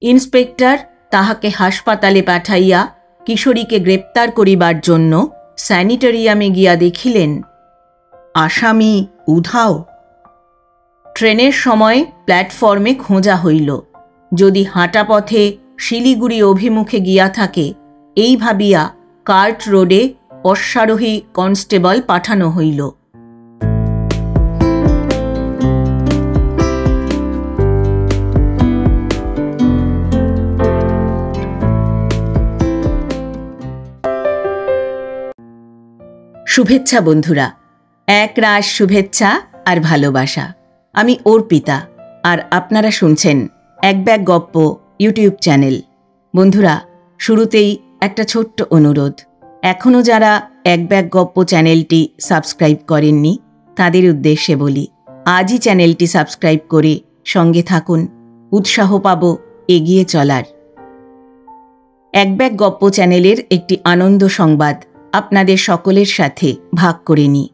Inspector তাহাকে হাসপাতালে পাঠাইয়া কিশোরীকে গ্রেপ্তার করিবার জন্য স্যানিটেরিয়ামে গিয়া দেখিলেন আসামি উধাও। ট্রেনের সময় প্ল্যাটফর্মে খোঁজা হইল, যদি হাঁটা পথে শিলিগুড়ি অভিমুখে গিয়া থাকে এই ভাবিয়া কার্ট রোডে অশ্বারোহী কনস্টেবল পাঠানো হইল। শুভেচ্ছা বন্ধুরা, এক রাশ শুভেচ্ছা আর ভালোবাসা। আমি অর্পিতা, আর আপনারা শুনছেন এক ব্যাগ গপ্প ইউটিউব চ্যানেল। বন্ধুরা, শুরুতেই একটা ছোট্ট অনুরোধ, এখনও যারা এক ব্যাগ গপ্প চ্যানেলটি সাবস্ক্রাইব করেননি তাদের উদ্দেশ্যে বলি, আজই চ্যানেলটি সাবস্ক্রাইব করে সঙ্গে থাকুন, উৎসাহ পাব এগিয়ে চলার। এক ব্যাগ গপ্প চ্যানেলের একটি আনন্দ সংবাদ আপনাদের সকলের সাথে ভাগ করে নিই।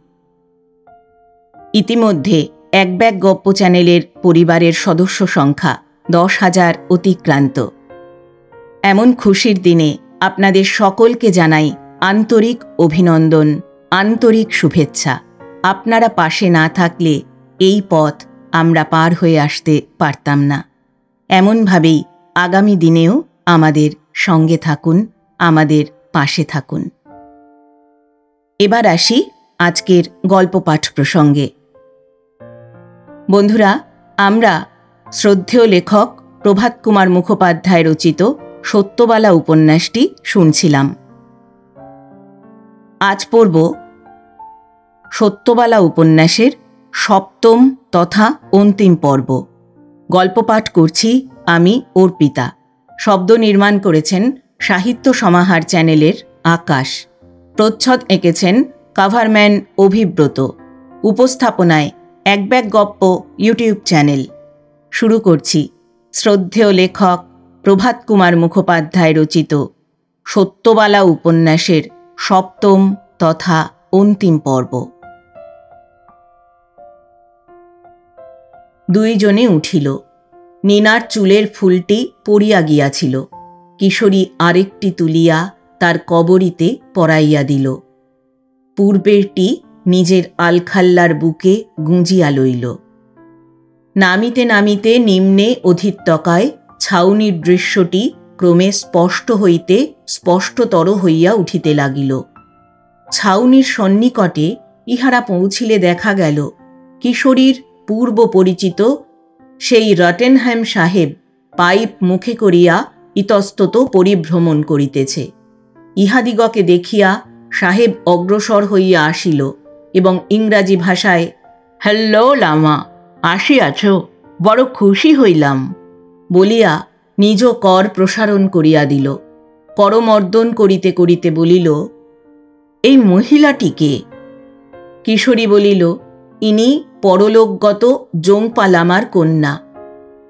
ইতিমধ্যে এক ব্যাগ গপ্প চ্যানেলের পরিবারের সদস্য সংখ্যা 10,000 অতিক্রান্ত। এমন খুশির দিনে আপনাদের সকলকে জানাই আন্তরিক অভিনন্দন, আন্তরিক শুভেচ্ছা। আপনারা পাশে না থাকলে এই পথ আমরা পার হয়ে আসতে পারতাম না। এমনভাবেই আগামী দিনেও আমাদের সঙ্গে থাকুন, আমাদের পাশে থাকুন। এবার আসি আজকের গল্প পাঠ প্রসঙ্গে। বন্ধুরা, আমরা শ্রদ্ধেয় লেখক প্রভাত কুমার মুখোপাধ্যায় রচিত সত্যবালা উপন্যাসটি শুনছিলাম। আজ পড়ব সত্যবালা উপন্যাসের 7ম তথা অন্তিম পর্ব। গল্প পাঠ করছি আমি অর্পিতা। শব্দ নির্মাণ করেছেন সাহিত্য সমাহার চ্যানেলের আকাশ। প্রচ্ছদ এঁকেছেন কাভারম্যান অভিব্রত। উপস্থাপনায় এক ব্যাগ গপ্প ইউটিউব চ্যানেল। শুরু করছি শ্রদ্ধেয় লেখক প্রভাত কুমার মুখোপাধ্যায় রচিত সত্যবালা উপন্যাসের 7ম তথা অন্তিম পর্ব। দুইজনে উঠিল। নীনার চুলের ফুলটি পড়িয়া গিয়াছিল। কিশোরী আরেকটি তুলিয়া তার কবরীতে পরাইয়া দিল। পূর্বেরটি নিজের আলখাল্লার বুকে গুঁজিয়া লইল। নামিতে নামিতে নিম্নে অধিত্যকায় ছাউনির দৃশ্যটি ক্রমে স্পষ্ট হইতে স্পষ্টতর হইয়া উঠিতে লাগিল। ছাউনির সন্নিকটে ইহারা পৌঁছিলে দেখা গেল কিশোরীর পূর্ব পরিচিত সেই রটেনহ্যাম সাহেব পাইপ মুখে করিয়া ইতস্তত পরিভ্রমণ করিতেছে। ইহাদিগকে দেখিয়া সাহেব অগ্রসর হইয়া আসিল এবং ইংরাজি ভাষায় হ্যালো লামা, আসিয়াছ, বড় খুশি হইলাম বলিয়া নিজ কর প্রসারণ করিয়া দিল। করমর্দন করিতে করিতে বলিল, এই মহিলাটিকে? কিশোরী বলিল, ইনি পরলোকগত জোংপা লামার কন্যা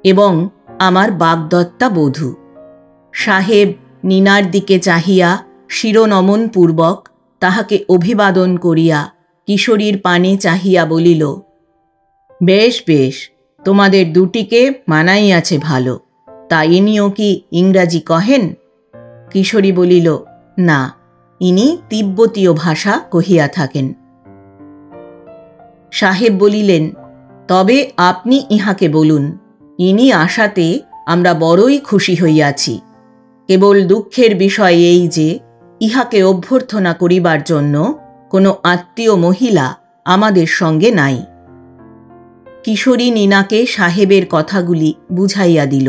এবং আমার বাগদত্তা বধূ। সাহেব নীনার দিকে চাহিয়া শিরোনমন পূর্বক তাহাকে অভিবাদন করিয়া কিশোরীর পানে চাহিয়া বলিল, বেশ বেশ, তোমাদের দুটিকে মানাইয়াছে ভালো। তা ইনিও কি ইংরাজি কহেন? কিশোরী বলিল, না, ইনি তিব্বতীয় ভাষা কহিয়া থাকেন। সাহেব বলিলেন, তবে আপনি ইহাকে বলুন, ইনি আসাতে আমরা বড়ই খুশি হইয়াছি। কেবল দুঃখের বিষয় এই যে ইহাকে অভ্যর্থনা করিবার জন্য কোনো আত্মীয় মহিলা আমাদের সঙ্গে নাই। কিশোরী নীনাকে সাহেবের কথাগুলি বুঝাইয়া দিল।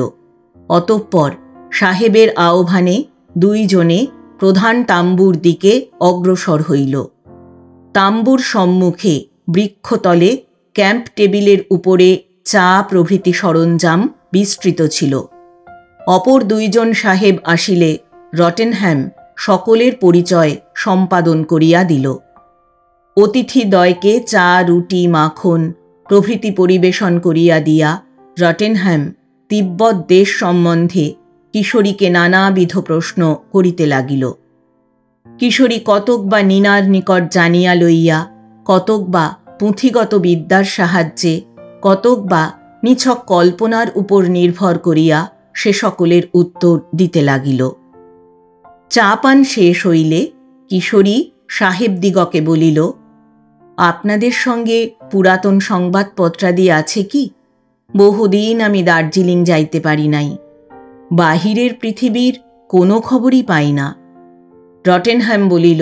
অতঃপর সাহেবের আহ্বানে দুইজনে প্রধান তাম্বুর দিকে অগ্রসর হইল। তাম্বুর সম্মুখে বৃক্ষতলে ক্যাম্প টেবিলের উপরে চা প্রভৃতি সরঞ্জাম বিস্তৃত ছিল। অপর দুইজন সাহেব আসিলে রটেনহ্যাম সকলের পরিচয় সম্পাদন করিয়া দিল। অতিথিদ্বয়কে চা, রুটি, মাখন প্রভৃতি পরিবেশন করিয়া দিয়া রটেনহ্যাম তিব্বত দেশ সম্বন্ধে কিশোরীকে নানাবিধ প্রশ্ন করিতে লাগিল। কিশোরী কতক বা নীনার নিকট জানিয়া লইয়া, কতক বা পুঁথিগত বিদ্যার সাহায্যে, কতক বা নিছক কল্পনার উপর নির্ভর করিয়া সে সকলের উত্তর দিতে লাগিল। চা পান শেষ হইলে কিশোরী সাহেবদিগকে বলিল, আপনাদের সঙ্গে পুরাতন সংবাদপত্রাদি আছে কি? বহুদিন আমি দার্জিলিং যাইতে পারি নাই। বাহিরের পৃথিবীর কোনো খবরই পাই না। রটেনহ্যাম বলিল,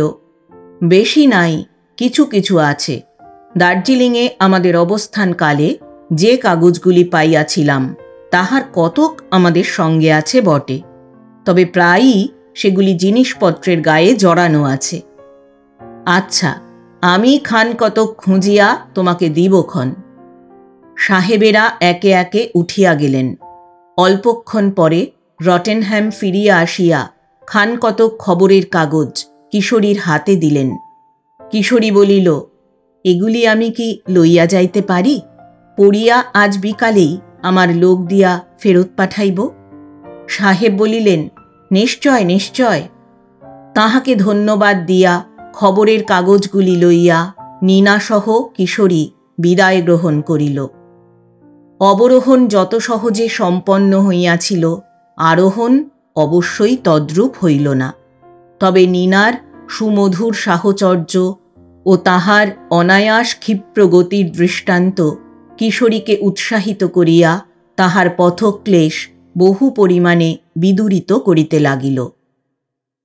বেশি নাই, কিছু কিছু আছে। দার্জিলিংয়ে আমাদের অবস্থানকালে যে কাগজগুলি পাইয়াছিলাম তাহার কতক আমাদের সঙ্গে আছে বটে, তবে প্রায়ই সেগুলি জিনিসপত্রের গায়ে জড়ানো আছে। আচ্ছা, আমি খান কতক খুঁজিয়া তোমাকে দিবক্ষণ। সাহেবেরা একে একে উঠিয়া গেলেন। অল্পক্ষণ পরে রটেনহ্যাম ফিরিয়া আসিয়া খান কতক খবরের কাগজ কিশোরীর হাতে দিলেন। কিশোরী বলিল, এগুলি আমি কি লইয়া যাইতে পারি? পড়িয়া আজ বিকালেই আমার লোক দিয়া ফেরত পাঠাইব। সাহেব বলিলেন, নিশ্চয় নিশ্চয়। তাহাকে ধন্যবাদ দিয়া খবরের কাগজগুলি লইয়া নীনাসহ কিশোরী বিদায় গ্রহণ করিল। অবরোহণ যত সহজে সম্পন্ন হইয়াছিল, আরোহণ অবশ্যই তদ্রূপ হইল না। তবে নীনার সুমধুর সাহচর্য ও তাহার অনায়াস ক্ষিপ্র গতির দৃষ্টান্ত কিশোরীকে উৎসাহিত করিয়া তাহার পথক্লেশ বহু পরিমাণে বিদূরিত করিতে লাগিল।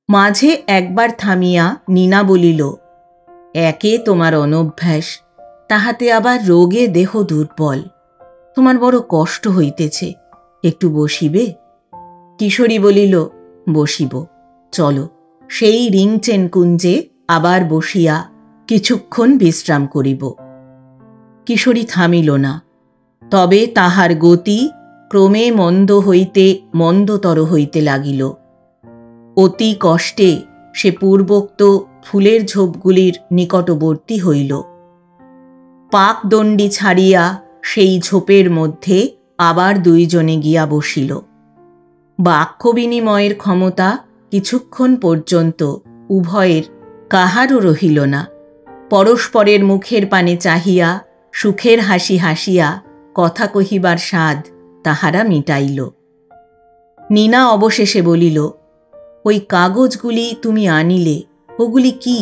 মাঝে একবার থামিয়া নীনা বলিল, একে তোমার অনভ্যাস, তাহাতে আবার রোগে দেহ দুর্বল। তোমার বড় কষ্ট হইতেছে, একটু বসিবে? কিশোরী বলিল, বসিব, চলো। সেই রিংচেন কুঞ্জে আবার বসিয়া কিছুক্ষণ বিশ্রাম করিব। কিশোরী থামিল না, তবে তাহার গতি ক্রমে মন্দ হইতে মন্দতর হইতে লাগিল। অতি কষ্টে সে পূর্বোক্ত ফুলের ঝোপগুলির নিকটবর্তী হইল। পাকদণ্ডী ছাড়িয়া সেই ঝোপের মধ্যে আবার দুইজনে গিয়া বসিল। বাক্য বিনিময়ের ক্ষমতা কিছুক্ষণ পর্যন্ত উভয়ের কাহারও রহিল না। পরস্পরের মুখের পানে চাহিয়া সুখের হাসি হাসিয়া কথা কহিবার স্বাদ তাহারা মিটাইল। নীনা অবশেষে বলিল, ওই কাগজগুলি তুমি আনিলে, ওগুলি কি?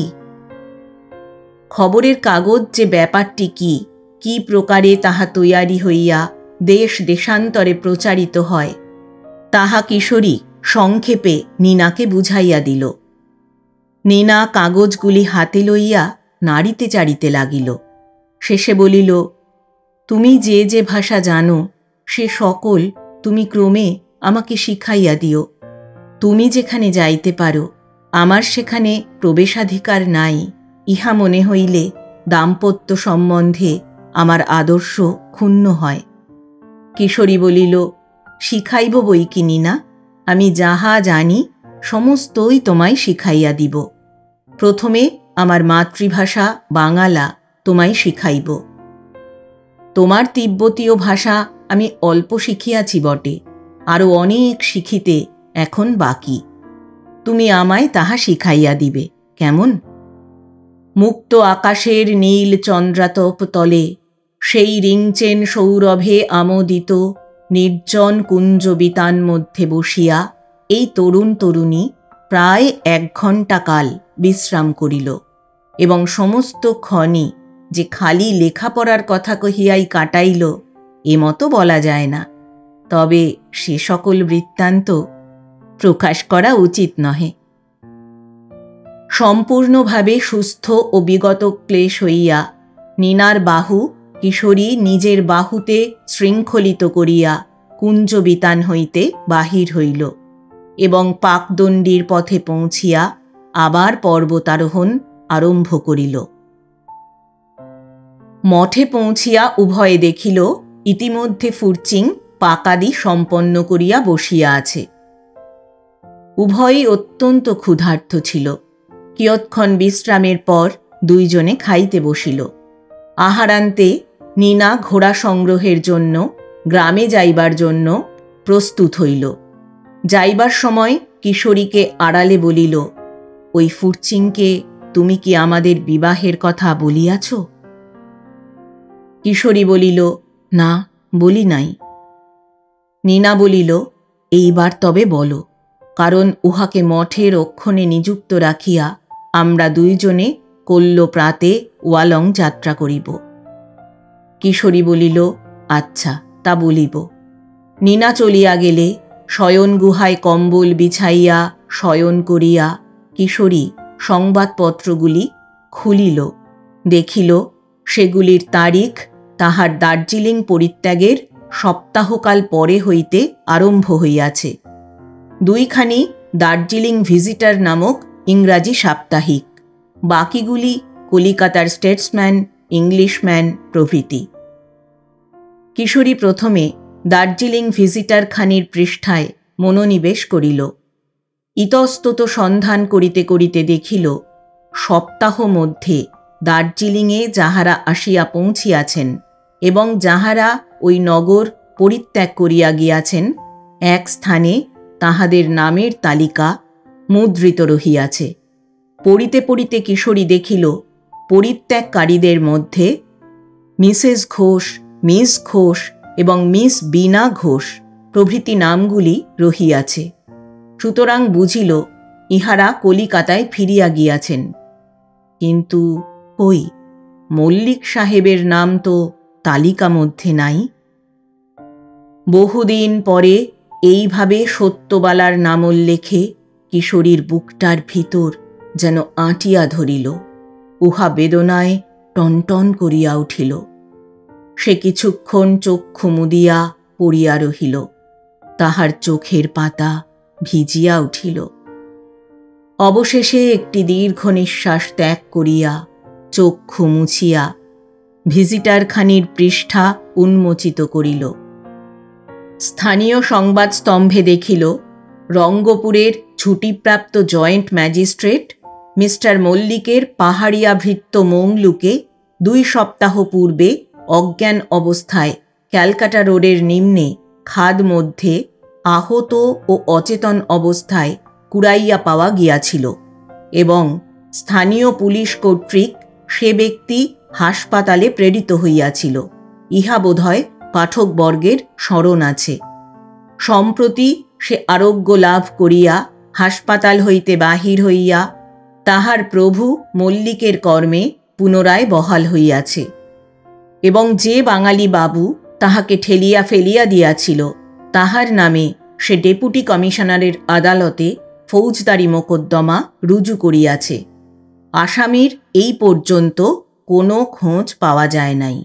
খবরের কাগজ যে ব্যাপারটি কি, কি প্রকারে তাহা তৈয়ারি হইয়া দেশ দেশান্তরে প্রচারিত হয়, তাহা কিশোরী সংক্ষেপে নীনাকে বুঝাইয়া দিল। নীনা কাগজগুলি হাতে লইয়া নাড়িতে চাড়িতে লাগিল। শেষে বলিল, তুমি যে যে ভাষা জানো সে সকল তুমি ক্রমে আমাকে শিখাইয়া দিও। তুমি যেখানে যাইতে পারো, আমার সেখানে প্রবেশাধিকার নাই, ইহা মনে হইলে দাম্পত্য সম্বন্ধে আমার আদর্শ ক্ষুণ্ণ হয়। কিশোরী বলিল, শিখাইব বই কি নীনা, আমি যাহা জানি সমস্তই তোমায় শিখাইয়া দিব। প্রথমে আমার মাতৃভাষা বাঙালা তোমায় শিখাইব। তোমার তিব্বতীয় ভাষা আমি অল্প শিখিয়াছি বটে, আরও অনেক শিখিতে এখন বাকি। তুমি আমায় তাহা শিখাইয়া দিবে, কেমন? মুক্ত আকাশের নীল চন্দ্রাতপ তলে সেই রিংচেন সৌরভে আমোদিত নির্জন কুঞ্জ বিতান মধ্যে বসিয়া এই তরুণ তরুণী প্রায় 1 ঘণ্টা কাল বিশ্রাম করিল এবং সমস্ত ক্ষণই যে খালি লেখাপড়ার কথা কহিয়াই কাটাইল এমতো বলা যায় না। তবে সে সকল বৃত্তান্ত প্রকাশ করা উচিত নহে। সম্পূর্ণভাবে সুস্থ ও বিগত ক্লেশ হইয়া নীনার বাহু কিশোরী নিজের বাহুতে শৃঙ্খলিত করিয়া কুঞ্জবিতান হইতে বাহির হইল এবং পাকদণ্ডীর পথে পৌঁছিয়া আবার পর্বতারোহণ আরম্ভ করিল। মঠে পৌঁছিয়া উভয়ে দেখিল ইতিমধ্যে ফুরচিং পাকাদি সম্পন্ন করিয়া বসিয়া আছে। উভয়ই অত্যন্ত ক্ষুধার্ত ছিল। কিয়ৎক্ষণ বিশ্রামের পর দুইজনে খাইতে বসিল। আহারান্তে নীনা ঘোড়া সংগ্রহের জন্য গ্রামে যাইবার জন্য প্রস্তুত হইল। যাইবার সময় কিশোরীকে আড়ালে বলিল, ওই ফুরচিংকে তুমি কি আমাদের বিবাহের কথা বলিয়াছ? কিশোরী বলিল, না, বলি নাই। নীনা বলিল, এইবার তবে বলো, কারণ উহাকে মঠে রক্ষণে নিযুক্ত রাখিয়া আমরা দুইজনে কল্য প্রাতে ওয়ালং যাত্রা করিব। কিশোরী বলিল, আচ্ছা, তা বলিব। নীনা চলিয়া গেলে শয়ন গুহায় কম্বল বিছাইয়া শয়ন করিয়া কিশোরী সংবাদপত্রগুলি খুলিল, দেখিল সেগুলির তারিখ তাহার দার্জিলিং পরিত্যাগের সপ্তাহকাল পরে হইতে আরম্ভ হইয়াছে। দুইখানি দার্জিলিং ভিজিটার নামক ইংরাজি সাপ্তাহিক, বাকিগুলি কলিকাতার স্টেটসম্যান, ইংলিশম্যান প্রভৃতি। কিশোরী প্রথমে দার্জিলিং ভিজিটার খানির পৃষ্ঠায় মনোনিবেশ করিল। ইতস্তত সন্ধান করিতে করিতে দেখিল সপ্তাহ মধ্যে দার্জিলিংয়ে যাহারা আসিয়া পৌঁছিয়াছেন এবং যাহারা ওই নগর পরিত্যাগ করিয়া গিয়াছেন, এক স্থানে তাহাদের নামের তালিকা মুদ্রিত রহিয়াছে। পড়িতে পড়িতে কিশোরী দেখিল পরিত্যাগকারীদের মধ্যে মিসেস ঘোষ, মিস ঘোষ এবং মিস বীণা ঘোষ প্রভৃতি নামগুলি রহিয়াছে। সুতরাং বুঝিল ইহারা কলিকাতায় ফিরিয়া গিয়াছেন। কিন্তু কই, মল্লিক সাহেবের নাম তো তালিকা মধ্যে নাই। বহুদিন পরে এইভাবে সত্যবালার নামোল্লেখে কিশোরীর বুকটার ভিতর যেন আঁটিয়া ধরিল। উহা বেদনায় টনটন করিয়া উঠিল। সে কিছুক্ষণ চক্ষু মুদিয়া পড়িয়া রহিল। তাহার চোখের পাতা ভিজিয়া উঠিল। অবশেষে একটি দীর্ঘ নিঃশ্বাস ত্যাগ করিয়া চক্ষু মুছিয়া ভিজিটারখানির পৃষ্ঠা উন্মোচিত করিল। স্থানীয় সংবাদ স্তম্ভে দেখিল রঙ্গপুরের ছুটিপ্রাপ্ত জয়েন্ট ম্যাজিস্ট্রেট মিস্টার মল্লিকের পাহাড়িয়া ভৃত্য মংলুকে 2 সপ্তাহ পূর্বে অজ্ঞান অবস্থায় ক্যালকাটা রোডের নিম্নে খাদ মধ্যে আহত ও অচেতন অবস্থায় কুড়াইয়া পাওয়া গিয়াছিল এবং স্থানীয় পুলিশ কর্তৃক সে ব্যক্তি হাসপাতালে প্রেরিত হইয়াছিল। ইহা বোধহয় পাঠকবর্গের স্মরণ আছে। সম্প্রতি সে আরোগ্য লাভ করিয়া হাসপাতাল হইতে বাহির হইয়া তাহার প্রভু মল্লিকের কর্মে পুনরায় বহাল হইয়াছে এবং যে বাঙালি বাবু তাহাকে ঠেলিয়া ফেলিয়া দিয়াছিল তাহার নামে সে ডেপুটি কমিশনারের আদালতে ফৌজদারি মোকদ্দমা রুজু করিয়াছে। আসামির এই পর্যন্ত কোনো খোঁজ পাওয়া যায় নাই।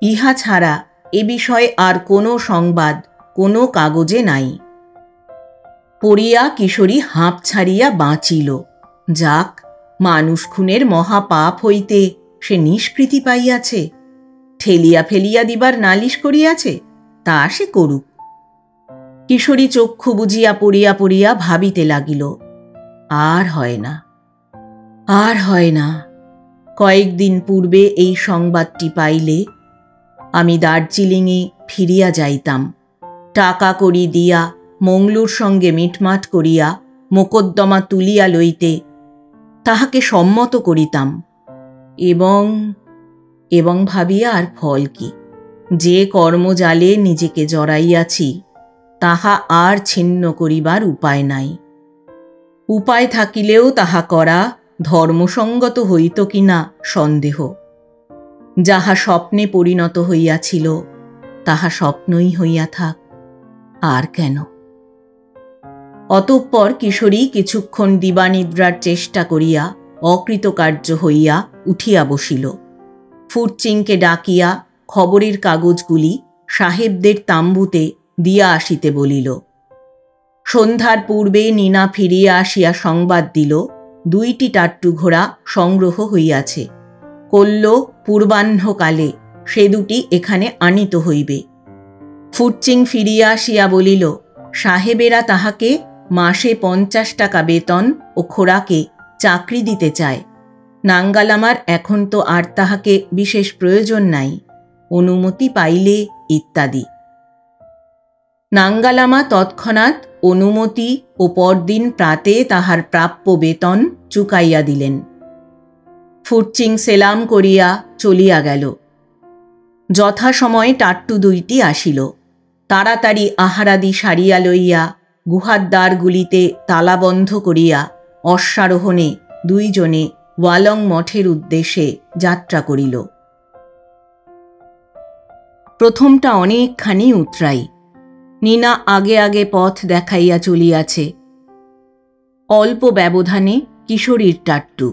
ইহা ছাড়া এ বিষয়ে আর কোনো সংবাদ কোনো কাগজে নাই। পড়িয়া কিশোরী হাঁপ ছাড়িয়া বাঁচিল। যাক, মানুষ খুনের মহাপাপ হইতে সে নিষ্কৃতি পাইয়াছে। ঠেলিয়া ফেলিয়া দিবার নালিশ করিয়াছে, তা সে করুক। কিশোরী চক্ষু বুঝিয়া পড়িয়া পড়িয়া ভাবিতে লাগিল, আর হয় না, আর হয় না। কয়েকদিন পূর্বে এই সংবাদটি পাইলে আমি দার্জিলিংয়ে ফিরিয়া যাইতাম। টাকা কড়ি দিয়া মংলুর সঙ্গে মিটমাট করিয়া মোকদ্দমা তুলিয়া লইতে তাহাকে সম্মত করিতাম এবং ভাবিয়া আর ফল কি? যে কর্মজালে নিজেকে জড়াইয়াছি তাহা আর ছিন্ন করিবার উপায় নাই। উপায় থাকিলেও তাহা করা ধর্মসঙ্গত হইত কিনা সন্দেহ। যাহা স্বপ্নে পরিণত হইয়াছিল তাহা স্বপ্নই হইয়া থাক, আর কেন? অতঃপর কিশোরী কিছুক্ষণ দিবানিদ্রার চেষ্টা করিয়া অকৃতকার্য হইয়া উঠিয়া বসিল। ফুটচিংকে ডাকিয়া খবরের কাগজগুলি সাহেবদের তাম্বুতে দিয়া আসিতে বলিল। সন্ধ্যার পূর্বে নীনা ফিরিয়া আসিয়া সংবাদ দিল 2টি টাট্টু ঘোড়া সংগ্রহ হইয়াছে। কল্য পূর্বাহ্নকালে সে 2টি এখানে আনিত হইবে। ফুটচিং ফিরিয়া আসিয়া বলিল, সাহেবেরা তাহাকে মাসে 50 টাকা বেতন ও খোরাকে চাকরি দিতে চায়। নাঙ্গালামার এখন তো আর তাহাকে বিশেষ প্রয়োজন নাই, অনুমতি পাইলে ইত্যাদি। নাঙ্গালামা তৎক্ষণাৎ অনুমতি ও পরদিন প্রাতে তাহার প্রাপ্য বেতন চুকাইয়া দিলেন। ফুটচিং সেলাম করিয়া চলিয়া গেল। যথাসময়ে টাট্টু 2টি আসিল। তাড়াতাড়ি আহারাদি সারিয়া লইয়া গুহার দ্বারগুলিতে তালাবন্ধ করিয়া অশ্বারোহণে দুইজনে ওয়ালং মঠের উদ্দেশ্যে যাত্রা করিল। প্রথমটা অনেকখানি উতরাই। নীনা আগে আগে পথ দেখাইয়া চলিয়াছে। অল্প ব্যবধানে কিশোরীর টাট্টু।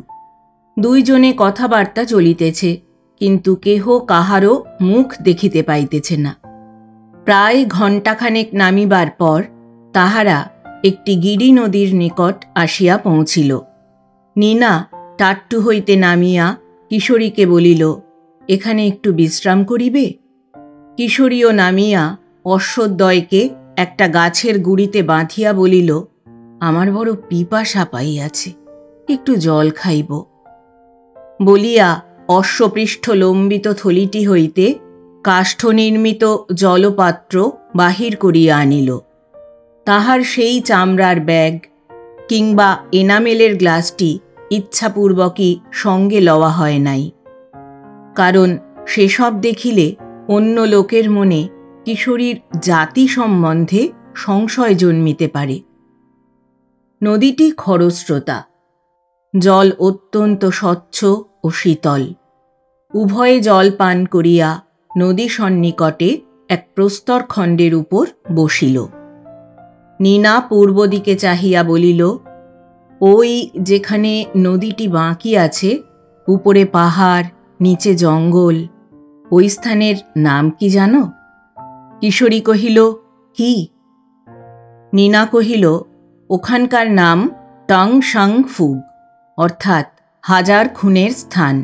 দুইজনে কথাবার্তা চলিতেছে, কিন্তু কেহ কাহারও মুখ দেখিতে পাইতেছে না। প্রায় ঘণ্টাখানেক নামিবার পর তাহারা একটি গিরি নদীর নিকট আসিয়া পৌঁছিল। নীনা টাট্টু হইতে নামিয়া কিশোরীকে বলিল, এখানে একটু বিশ্রাম করিবে? কিশোরীও নামিয়া অশ্বদ্বয়কে একটা গাছের গুড়িতে বাঁধিয়া বলিল, আমার বড় পিপাসা পাইয়াছে, একটু জল খাইব। বলিয়া অশ্বপৃষ্ঠ লম্বিত থলিটি হইতে কাষ্ঠ নির্মিত জলপাত্র বাহির করিয়া আনিল। তাহার সেই চামড়ার ব্যাগ কিংবা এনামেলের গ্লাসটি ইচ্ছাপূর্বকই সঙ্গে লওয়া হয় নাই, কারণ সেসব দেখিলে অন্য লোকের মনে কিশোরীর জাতি সম্বন্ধে সংশয় জন্মিতে পারে। নদীটি খরস্রোতা, জল অত্যন্ত স্বচ্ছ ও শীতল। উভয়ে জল পান করিয়া নদী সন্নিকটে এক প্রস্তরখণ্ডের উপর বসিল। নীনা পূর্ব দিকে চাহিয়া বলিল, ওই যেখানে নদীটি বাঁকি আছে, উপরে পাহাড়, নিচে জঙ্গল, ওই স্থানের নাম কি জানো? কিশোরী কহিল, কি? নীনা কহিল, ওখানকার নাম টং সাং ফুগ, অর্থাৎ হাজার খুনের স্থান।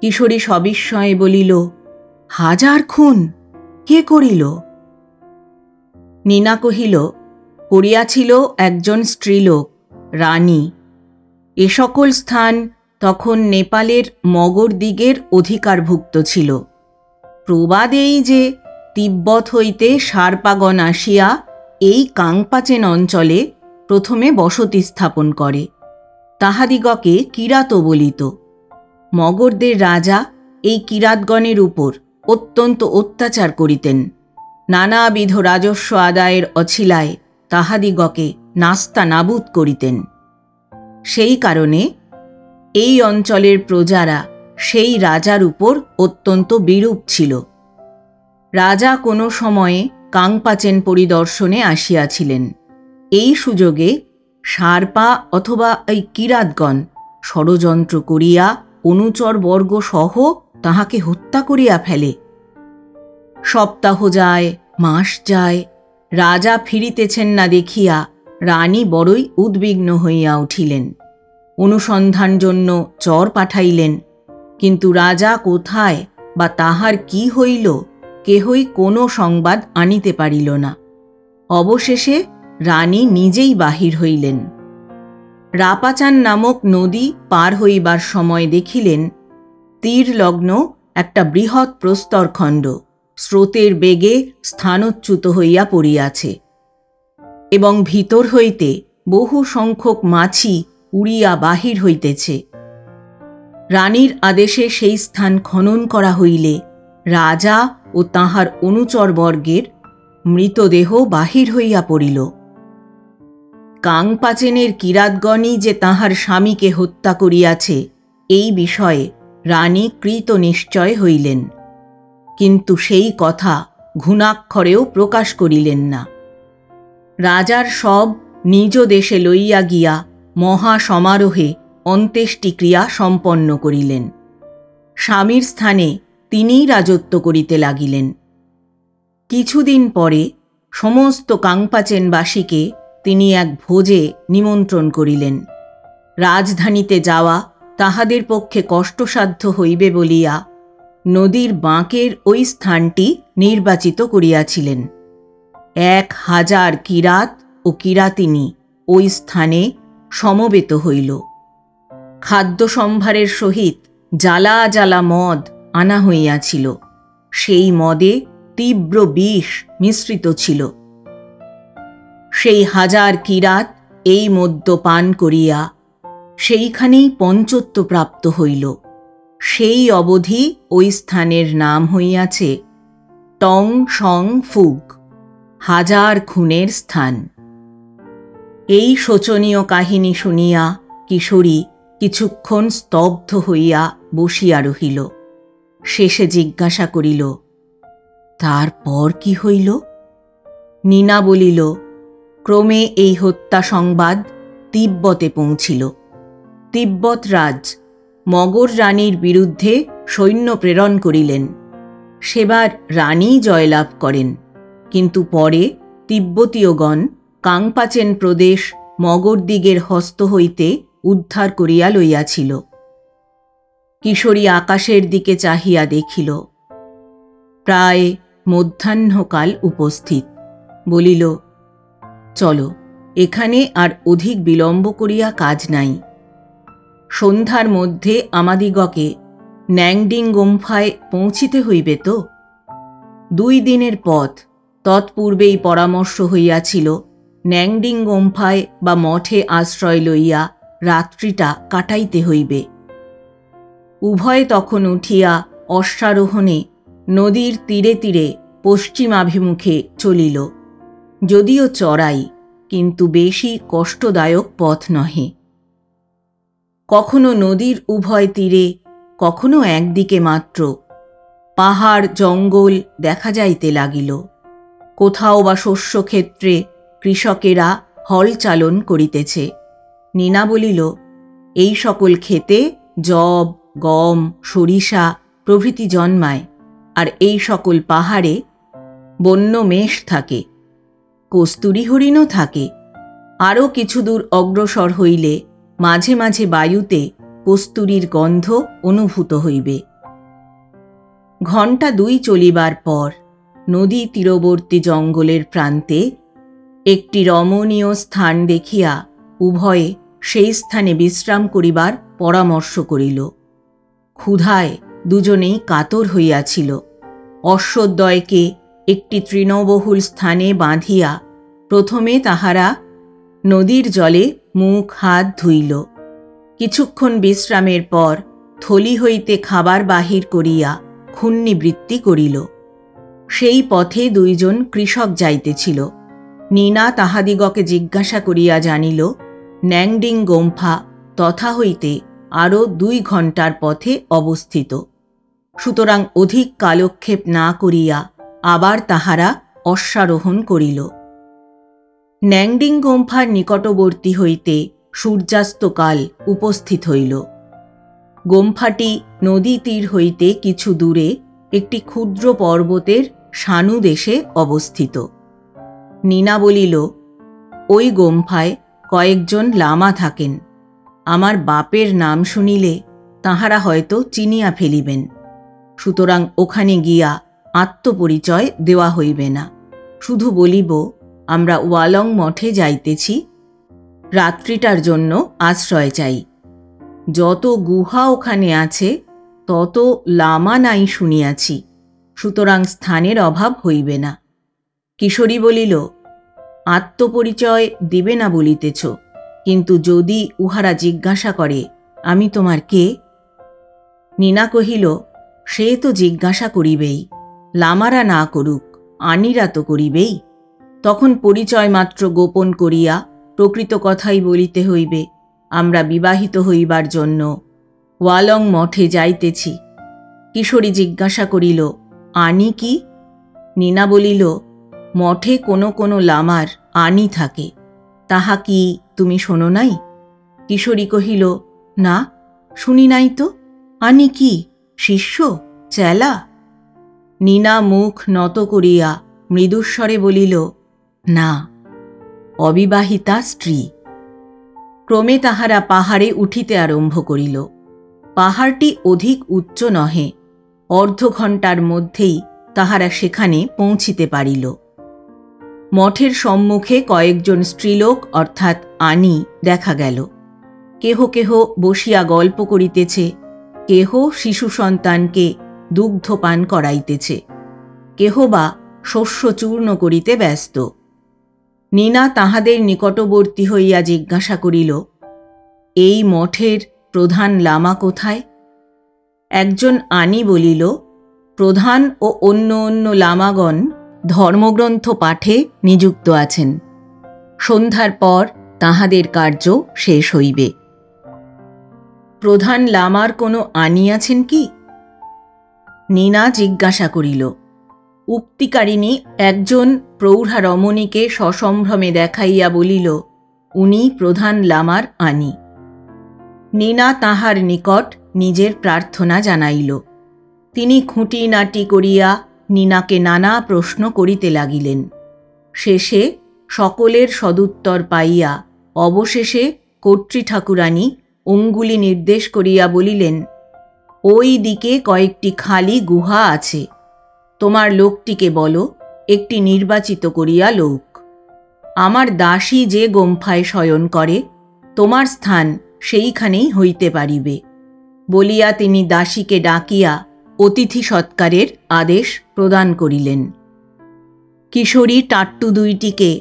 কিশোরী সবিস্ময়ে বলিল, হাজার খুন কে করিল? নীনা কহিল, করিয়াছিল একজন স্ত্রীলোক, রানী। এ সকল স্থান তখন নেপালের মগরদিগের অধিকারভুক্ত ছিল। প্রবাদ এই যে তিব্বত হইতে শার্পাগণ আসিয়া এই কাংপাচেন অঞ্চলে প্রথমে বসতি স্থাপন করে। তাহাদিগকে কিরাত বলিত। মগরদের রাজা এই কিরাতগণের উপর অত্যন্ত অত্যাচার করিতেন। নানাবিধ রাজস্ব আদায়ের অছিলায় তাহাদিগকে নাস্তা নাবুদ করিতেন। সেই কারণে এই অঞ্চলের প্রজারা সেই রাজার উপর অত্যন্ত বিরূপ ছিল। রাজা কোনো সময়ে কাংপাচেন পরিদর্শনে আসিয়াছিলেন। এই সুযোগে শার্পা অথবা এই কিরাতগণ ষড়যন্ত্র করিয়া অনুচরবর্গ সহ তাহাকে হত্যা করিয়া ফেলে। সপ্তাহ যায়, মাস যায়, রাজা ফিরিতেছেন না দেখিয়া রানী বড়ই উদ্বিগ্ন হইয়া উঠিলেন। অনুসন্ধান জন্য চর পাঠাইলেন, কিন্তু রাজা কোথায় বা তাহার কি হইল কেহই কোনো সংবাদ আনিতে পারিল না। অবশেষে রানী নিজেই বাহির হইলেন। রাপাচান নামক নদী পার হইবার সময় দেখিলেন তীরলগ্ন একটা বৃহৎ প্রস্তরখণ্ড স্রোতের বেগে স্থানচ্যুত হইয়া পড়িয়াছে এবং ভিতর হইতে বহু সংখ্যক মাছি উড়িয়া বাহির হইতেছে। রানীর আদেশে সেই স্থান খনন করা হইলে রাজা ও তাহার অনুচরবর্গের মৃতদেহ বাহির হইয়া পড়িল। কাংপাচেনের কিরাতগণই যে তাহার স্বামীকে হত্যা করিয়াছে এই বিষয়ে রানী কৃত নিশ্চয় হইলেন, কিন্তু সেই কথা ঘুণাক্ষরেও প্রকাশ করিলেন না। রাজার সব নিজ দেশে লইয়া গিয়া মহা সমারোহে অন্ত্যেষ্টিক্রিয়া সম্পন্ন করিলেন। স্বামীর স্থানে তিনিই রাজত্ব করিতে লাগিলেন। কিছুদিন পরে সমস্ত কাংপাচেনবাসীকে তিনি এক ভোজে নিমন্ত্রণ করিলেন। রাজধানীতে যাওয়া তাহাদের পক্ষে কষ্টসাধ্য হইবে বলিয়া নদীর বাঁকের ওই স্থানটি নির্বাচিত করিয়াছিলেন। 1000 কিরাত ও কিরাতিনী ওই স্থানে সমবেত হইল। খাদ্য সম্ভারের সহিত জ্বালা জ্বালা মদ আনা হইয়াছিল। সেই মদে তীব্র বিষ মিশ্রিত ছিল। সেই 1000 কিরাত এই মদ্য পান করিয়া সেইখানেই পঞ্চত্ব প্রাপ্ত হইল। সেই অবধি ওই স্থানের নাম হইয়াছে টং সং ফুগ, হাজার খুনের স্থান। এই শোচনীয় কাহিনী শুনিয়া কিশোরী কিছুক্ষণ স্তব্ধ হইয়া বসিয়া রহিল। শেষে জিজ্ঞাসা করিল, তারপর কি হইল? নীনা বলিল, ক্রমে এই হত্যা সংবাদ তিব্বতে পৌঁছিল। তিব্বত রাজ মগর রানীর বিরুদ্ধে সৈন্য প্রেরণ করিলেন। সেবার রানী জয়লাভ করেন, কিন্তু পরে তিব্বতীয়গণ কাংপাচেন প্রদেশ মগরদিগের হস্ত হইতে উদ্ধার করিয়া লইয়াছিল। কিশোরী আকাশের দিকে চাহিয়া দেখিল, প্রায় মধ্যাহ্নকাল উপস্থিত। বলিল, চলো, এখানে আর অধিক বিলম্ব করিয়া কাজ নাই। সন্ধ্যার মধ্যে আমাদিগকে ন্যাংডিং গোম্ফায় পৌঁছিতে হইবে তো। 2 দিনের পথ। তৎপূর্বেই পরামর্শ হইয়াছিল ন্যাংডিং গোম্ফায় বা মঠে আশ্রয় লইয়া রাত্রিটা কাটাইতে হইবে। উভয়ে তখন উঠিয়া অশ্বারোহণে নদীর তীরে তীরে পশ্চিমাভিমুখে চলিল। যদিও চড়াই, কিন্তু বেশি কষ্টদায়ক পথ নহে। কখনো নদীর উভয় তীরে, কখনো একদিকে মাত্র পাহাড় জঙ্গল দেখা যাইতে লাগিল। কোথাও বা শস্যক্ষেত্রে কৃষকেরা হল চালন করিতেছে। নীনা বলিল, এই সকল ক্ষেতে যব, গম, সরিষা প্রভৃতি জন্মায়, আর এই সকল পাহাড়ে বন্য মেষ থাকে, কস্তুরী হরিণও থাকে। আরও কিছু দূর অগ্রসর হইলে মাঝে মাঝে বায়ুতে কস্তুরীর গন্ধ অনুভূত হইবে। ঘণ্টা 2 চলিবার পর নদী তীরবর্তী জঙ্গলের প্রান্তে একটি রমণীয় স্থান দেখিয়া উভয়ে সেই স্থানে বিশ্রাম করিবার পরামর্শ করিল। ক্ষুধায় দুজনেই কাতর হইয়াছিল। অশ্বদ্বয়কে একটি তৃণবহুল স্থানে বাঁধিয়া প্রথমে তাহারা নদীর জলে মুখ হাত ধুইল। কিছুক্ষণ বিশ্রামের পর থলি হইতে খাবার বাহির করিয়া ক্ষুণ্ণিবৃত্তি করিল। সেই পথে 2 জন কৃষক যাইতেছিল। নীনা তাহাদিগকে জিজ্ঞাসা করিয়া জানিল, ন্যাংডিং গোম্ফা তথা হইতে আরও 2 ঘণ্টার পথে অবস্থিত। সুতরাং অধিক কালক্ষেপ না করিয়া আবার তাহারা অশ্বারোহণ করিল। ন্যাংডিং গোম্ফার নিকটবর্তী হইতে সূর্যাস্তকাল উপস্থিত হইল। গোম্ফাটি নদী তীর হইতে কিছু দূরে একটি ক্ষুদ্র পর্বতের সানুদেশে অবস্থিত। নীনা বলিল, ওই গোম্ফায় কয়েকজন লামা থাকেন। আমার বাপের নাম শুনিলে তাহারা হয়তো চিনিয়া ফেলিবেন। সুতরাং ওখানে গিয়া আত্মপরিচয় দেওয়া হইবে না। শুধু বলিব, আমরা ওয়ালং মঠে যাইতেছি, রাত্রিটার জন্য আশ্রয় চাই। যত গুহা ওখানে আছে তত লামা নাই শুনিয়াছি, সুতরাং স্থানের অভাব হইবে না। কিশোরী বলিল, আত্মপরিচয় দিবে না বলিতেছ, কিন্তু যদি উহারা জিজ্ঞাসা করে আমি তোমার কে? নীনা কহিল, সে তো জিজ্ঞাসা করিবেই। লামারা না করুক, আনিরা তো করিবেই। তখন পরিচয় মাত্র গোপন করিয়া প্রকৃত কথাই বলিতে হইবে। আমরা বিবাহিত হইবার জন্য ওয়ালং মঠে যাইতেছি। কিশোরী জিজ্ঞাসা করিল, আনি কি? নীনা বলিল, মঠে কোনো কোনো লামার আনি থাকে, তাহা কি তুমি শোনো নাই? কিশোরী কহিল, না, শুনি নাই তো। আনি কি, শিষ্য, চেলা? নীনা মুখ নত করিয়া মৃদুস্বরে বলিল, না, অবিবাহিতা স্ত্রী। ক্রমে তাহারা পাহাড়ে উঠিতে আরম্ভ করিল। পাহাড়টি অধিক উচ্চ নহে। অর্ধ ঘণ্টার মধ্যেই তাহারা সেখানে পৌঁছিতে পারিল। মঠের সম্মুখে কয়েকজন স্ত্রীলোক অর্থাৎ আনি দেখা গেল। কেহ কেহ বসিয়া গল্প করিতেছে, কেহ শিশু সন্তানকে দুগ্ধ পান করাইতেছে, কেহ বা শস্য চূর্ণ করিতে ব্যস্ত। নীনা তাহাদের নিকটবর্তী হইয়া জিজ্ঞাসা করিল, এই মঠের প্রধান লামা কোথায়? একজন আনি বলিল, প্রধান ও অন্য অন্য লামাগণ ধর্মগ্রন্থ পাঠে নিযুক্ত আছেন। সন্ধ্যার পর তাহাদের কার্য শেষ হইবে। প্রধান লামার কোনো আনি আছেন কি? নীনা জিজ্ঞাসা করিল। উক্তিকারিণী একজন প্রৌঢ়া রমণীকে সসম্ভ্রমে দেখাইয়া বলিল, উনি প্রধান লামার আনি। নীনা তাহার নিকট নিজের প্রার্থনা জানাইল। তিনি খুঁটিনাটি করিয়া নীনাকে নানা প্রশ্ন করিতে লাগিলেন। শেষে সকলের সদুত্তর পাইয়া অবশেষে কর্ত্রীঠাকুরানী অঙ্গুলি নির্দেশ করিয়া বলিলেন, ওই দিকে কয়েকটি খালি গুহা আছে। তোমার লোকটিকে বলো একটি নির্বাচিত করিয়া লোক। আমার দাসী যে গোম্ফায় শয়ন করে, তোমার স্থান সেইখানেই হইতে পারিবে বলিয়া তিনি দাসীকে ডাকিয়া অতিথি সৎকারের আদেশ প্রদান করিলেন। কিশোরী টাট্টু দুইটিকে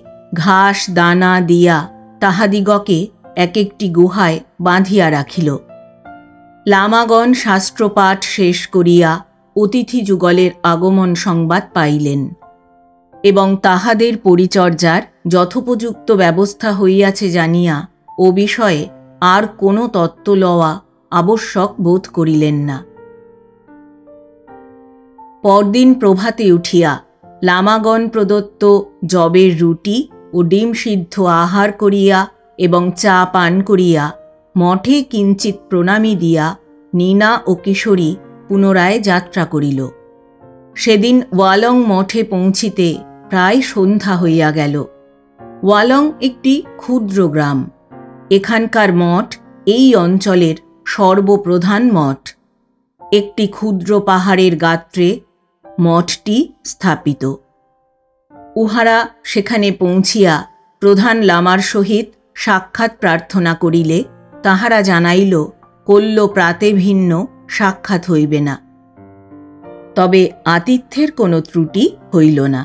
ঘাস দানা দিয়া তাহাদিগকে এক একটি গুহায় বাঁধিয়া রাখিল। লামাগণ শাস্ত্রপাঠ শেষ করিয়া অতিথি যুগলের আগমন সংবাদ পাইলেন এবং তাহাদের পরিচর্যার যথোপযুক্ত ব্যবস্থা হইয়াছে জানিয়া ও বিষয়ে আর কোনো তত্ত্ব লওয়া আবশ্যক বোধ করিলেন না। পরদিন প্রভাতে উঠিয়া লামাগণ প্রদত্ত জবের রুটি ও ডিম সিদ্ধ আহার করিয়া এবং চা পান করিয়া মঠে কিঞ্চিৎ প্রণামী দিয়া নীনা ও কিশোরী পুনরায় যাত্রা করিল। সেদিন ওয়ালং মঠে পৌঁছিতে প্রায় সন্ধ্যা হইয়া গেল। ওয়ালং একটি ক্ষুদ্র গ্রাম। এখানকার মঠ এই অঞ্চলের সর্বপ্রধান মঠ। একটি ক্ষুদ্র পাহাড়ের গাত্রে মঠটি স্থাপিত। উহারা সেখানে পৌঁছিয়া প্রধান লামার সহিত সাক্ষাৎ প্রার্থনা করিলে তাহারা জানাইল, কল্য প্রাতে ভিন্ন সাক্ষাৎ হইবে না। তবে আতিথ্যের কোনো ত্রুটি হইল না।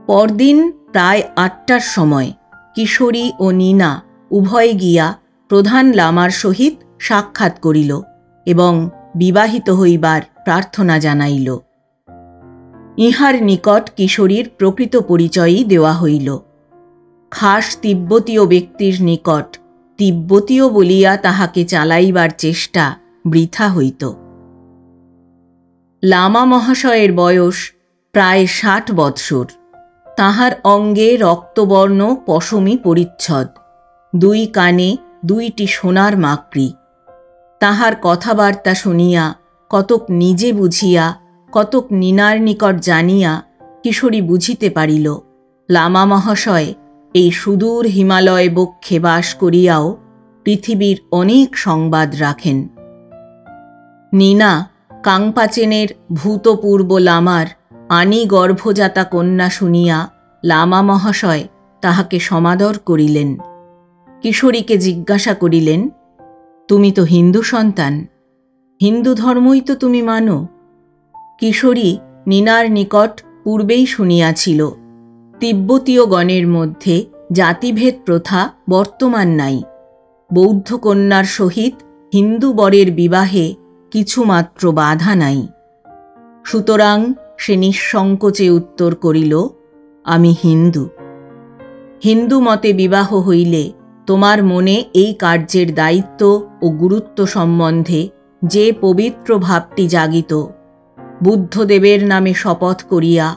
পরদিন প্রায় ৮টার সময় কিশোরী ও নীনা উভয়ে গিয়া প্রধান লামার সহিত সাক্ষাৎ করিল এবং বিবাহিত হইবার প্রার্থনা জানাইল। ইহার নিকট কিশোরীর প্রকৃত পরিচয়ই দেওয়া হইল। খাস তিব্বতীয় ব্যক্তির নিকট তিব্বতীয় বলিয়া তাহাকে চালাইবার চেষ্টা বৃথা হইত। লামা মহাশয়ের বয়স প্রায় ৬০ বৎসর। তাহার অঙ্গে রক্তবর্ণ পশমী পরিচ্ছদ, 2 কানে 2টি সোনার মাকড়ি। তাহার কথাবার্তা শুনিয়া কতক নিজে বুঝিয়া কতক নীনার নিকট জানিয়া কিশোরী বুঝিতে পারিল, লামা মহাশয় এই সুদূর হিমালয় বক্ষে বাস করিয়াও পৃথিবীর অনেক সংবাদ রাখেন। নীনা কাংপাচেনের ভূতপূর্ব লামার আনি গর্ভজাতা কন্যা শুনিয়া লামা মহাশয় তাহাকে সমাদর করিলেন। কিশোরীকে জিজ্ঞাসা করিলেন, তুমি তো হিন্দু সন্তান, হিন্দু ধর্মই তো তুমি মানো? কিশোরী নীনার নিকট পূর্বেই শুনিয়াছিল, তিব্বতীয় গণের মধ্যে জাতিভেদ প্রথা বর্তমান নাই। বৌদ্ধ কন্যার সহিত হিন্দু বরের বিবাহে কিছুমাত্র বাধা নাই। সুতরাং সে নিঃসংকোচে উত্তর করিল, আমি হিন্দু। হিন্দু মতে বিবাহ হইলে তোমার মনে এই কার্যের দায়িত্ব ও গুরুত্ব সম্বন্ধে যে পবিত্র ভাবটি জাগিত, বুদ্ধদেবের নামে শপথ করিয়া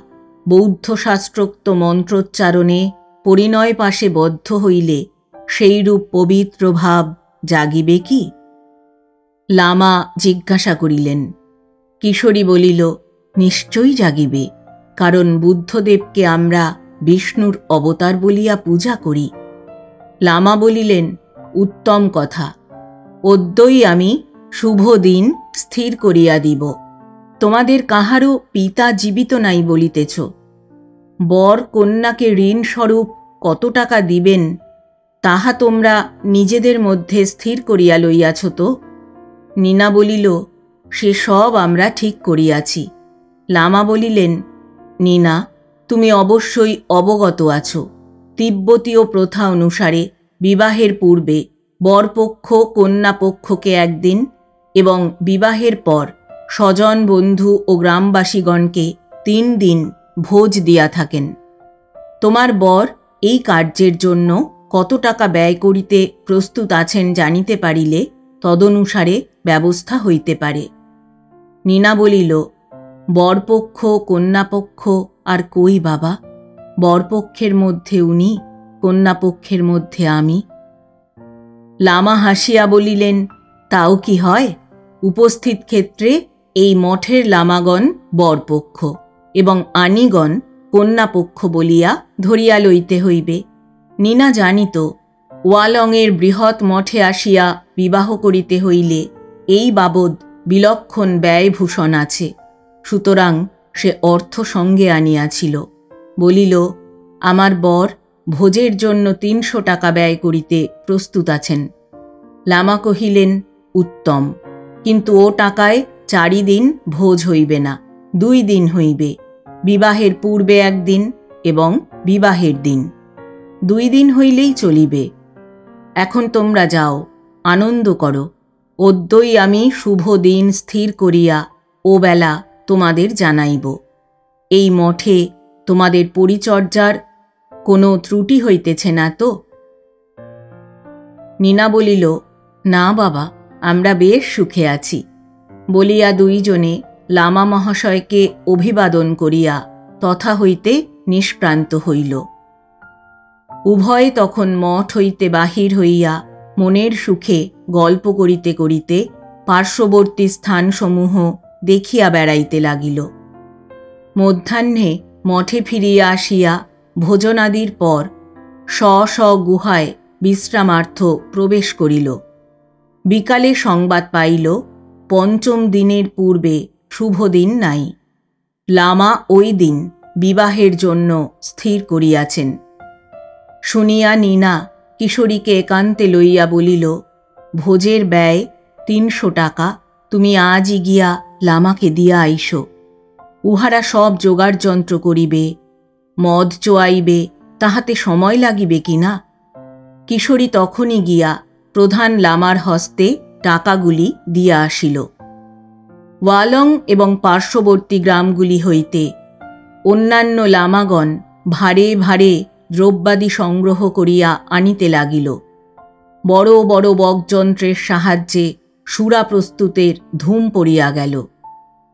বৌদ্ধ শাস্ত্রোক্ত মন্ত্রোচ্চারণে পরিণয় পাশে বদ্ধ হইলে সেইরূপ পবিত্র ভাব জাগিবে কি? লামা জিজ্ঞাসা করিলেন। কিশোরী বলিল, নিশ্চয়ই জাগিবে, কারণ বুদ্ধদেবকে আমরা বিষ্ণুর অবতার বলিয়া পূজা করি। লামা বলিলেন, উত্তম কথা, অদ্যই আমি শুভ দিন স্থির করিয়া দিব। তোমাদের কাহারও পিতা জীবিত নাই বলিতেছ। বর কন্যাকে ঋণ স্বরূপ কত টাকা দিবেন তাহা তোমরা নিজেদের মধ্যে স্থির করিয়া লইয়াছ তো? নীনা বলিল, সে সব আমরা ঠিক করিয়াছি। লামা বলিলেন, নীনা, তুমি অবশ্যই অবগত আছো, তিব্বতীয় প্রথা অনুসারে বিবাহের পূর্বে বরপক্ষ কন্যাপক্ষকে একদিন এবং বিবাহের পর স্বজন বন্ধু ও গ্রামবাসীগণকে 3 দিন ভোজ দিয়া থাকেন। তোমার বর এই কার্যের জন্য কত টাকা ব্যয় করিতে প্রস্তুত আছেন জানিতে পারিলে তদনুসারে ব্যবস্থা হইতে পারে। নীনা বলিল, বরপক্ষ কন্যাপক্ষ আর কই বাবা? বরপক্ষের মধ্যে উনি, কন্যাপক্ষের মধ্যে আমি। লামা হাসিয়া বলিলেন, তাও কি হয়? উপস্থিত ক্ষেত্রে এই মঠের লামাগণ বরপক্ষ এবং আনিগণ কন্যাপক্ষ বলিয়া ধরিয়া লইতে হইবে। নীনা জানিত ওয়ালংয়ের বৃহৎ মঠে আসিয়া বিবাহ করিতে হইলে এই বাবদ বিলক্ষণ ব্যয়ভূষণ আছে। সুতরাং সে অর্থ সঙ্গে আনিয়াছিল। বলিল, আমার বর ভোজের জন্য ৩০০ টাকা ব্যয় করিতে প্রস্তুত আছেন। লামা কহিলেন, উত্তম, কিন্তু ও টাকায় ৪ দিন ভোজ হইবে না, 2 দিন হইবে। বিবাহের পূর্বে 1 দিন এবং বিবাহের দিন, 2 দিন হইলেই চলিবে। এখন তোমরা যাও, আনন্দ করো। অদ্যই আমি শুভ দিন স্থির করিয়া ও বেলা তোমাদের জানাইব। এই মঠে তোমাদের পরিচর্যার কোনো ত্রুটি হইতেছে না তো? নীনা বলিল, না বাবা, আমরা বেশ সুখে আছি। বলিয়া 2 জনে লামা মহাশয়কে অভিবাদন করিয়া তথা হইতে নিষ্ক্রান্ত হইল। উভয়ে তখন মঠ হইতে বাহির হইয়া মনের সুখে গল্প করিতে করিতে পার্শ্ববর্তী স্থানসমূহ দেখিয়া বেড়াইতে লাগিল। মধ্যাহ্নে মঠে ফিরিয়া আসিয়া ভোজনাদির পর স্ব গুহায় বিশ্রামার্থ প্রবেশ করিল। বিকালে সংবাদ পাইল, 5ম দিনের পূর্বে শুভ দিন নাই। লামা ওই দিন বিবাহের জন্য স্থির করিয়াছেন। শুনিয়া নীনা কিশোরীকে একান্তে লইয়া বলিল, ভোজের ব্যয় ৩০০ টাকা তুমি আজই গিয়া লামাকে দিয়া আইসো। উহারা সব জোগাড় যন্ত্র করিবে, মদ চোয়াইবে, তাহাতে সময় লাগিবে কিনা? কিশোরী তখনই গিয়া প্রধান লামার হস্তে টাকাগুলি দিয়া আসিল। ওয়ালং এবং পার্শ্ববর্তী গ্রামগুলি হইতে অন্যান্য লামাগণ ভারে ভারে দ্রব্যাদি সংগ্রহ করিয়া আনিতে লাগিল। বড় বড় বকযন্ত্রের সাহায্যে সুরা প্রস্তুতের ধুম পড়িয়া গেল।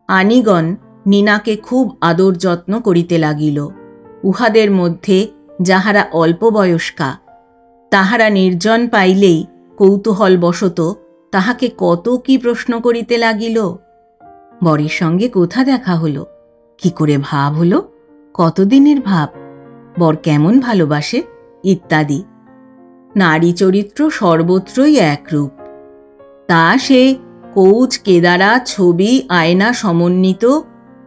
আনিগণ নীনাকে খুব আদর যত্ন করিতে লাগিল। উহাদের মধ্যে যাহারা অল্প বয়স্কা, তাহারা নির্জন পাইলেই কৌতূহলবশত তাহাকে কত কি প্রশ্ন করিতে লাগিল। বরের সঙ্গে কোথা দেখা হলো, কি করে ভাব হলো, কতদিনের ভাব, বর কেমন ভালোবাসে, ইত্যাদি। নারী চরিত্র সর্বত্রই একরূপ। তা সে কৌচ কেদারা ছবি আয়না সমন্বিত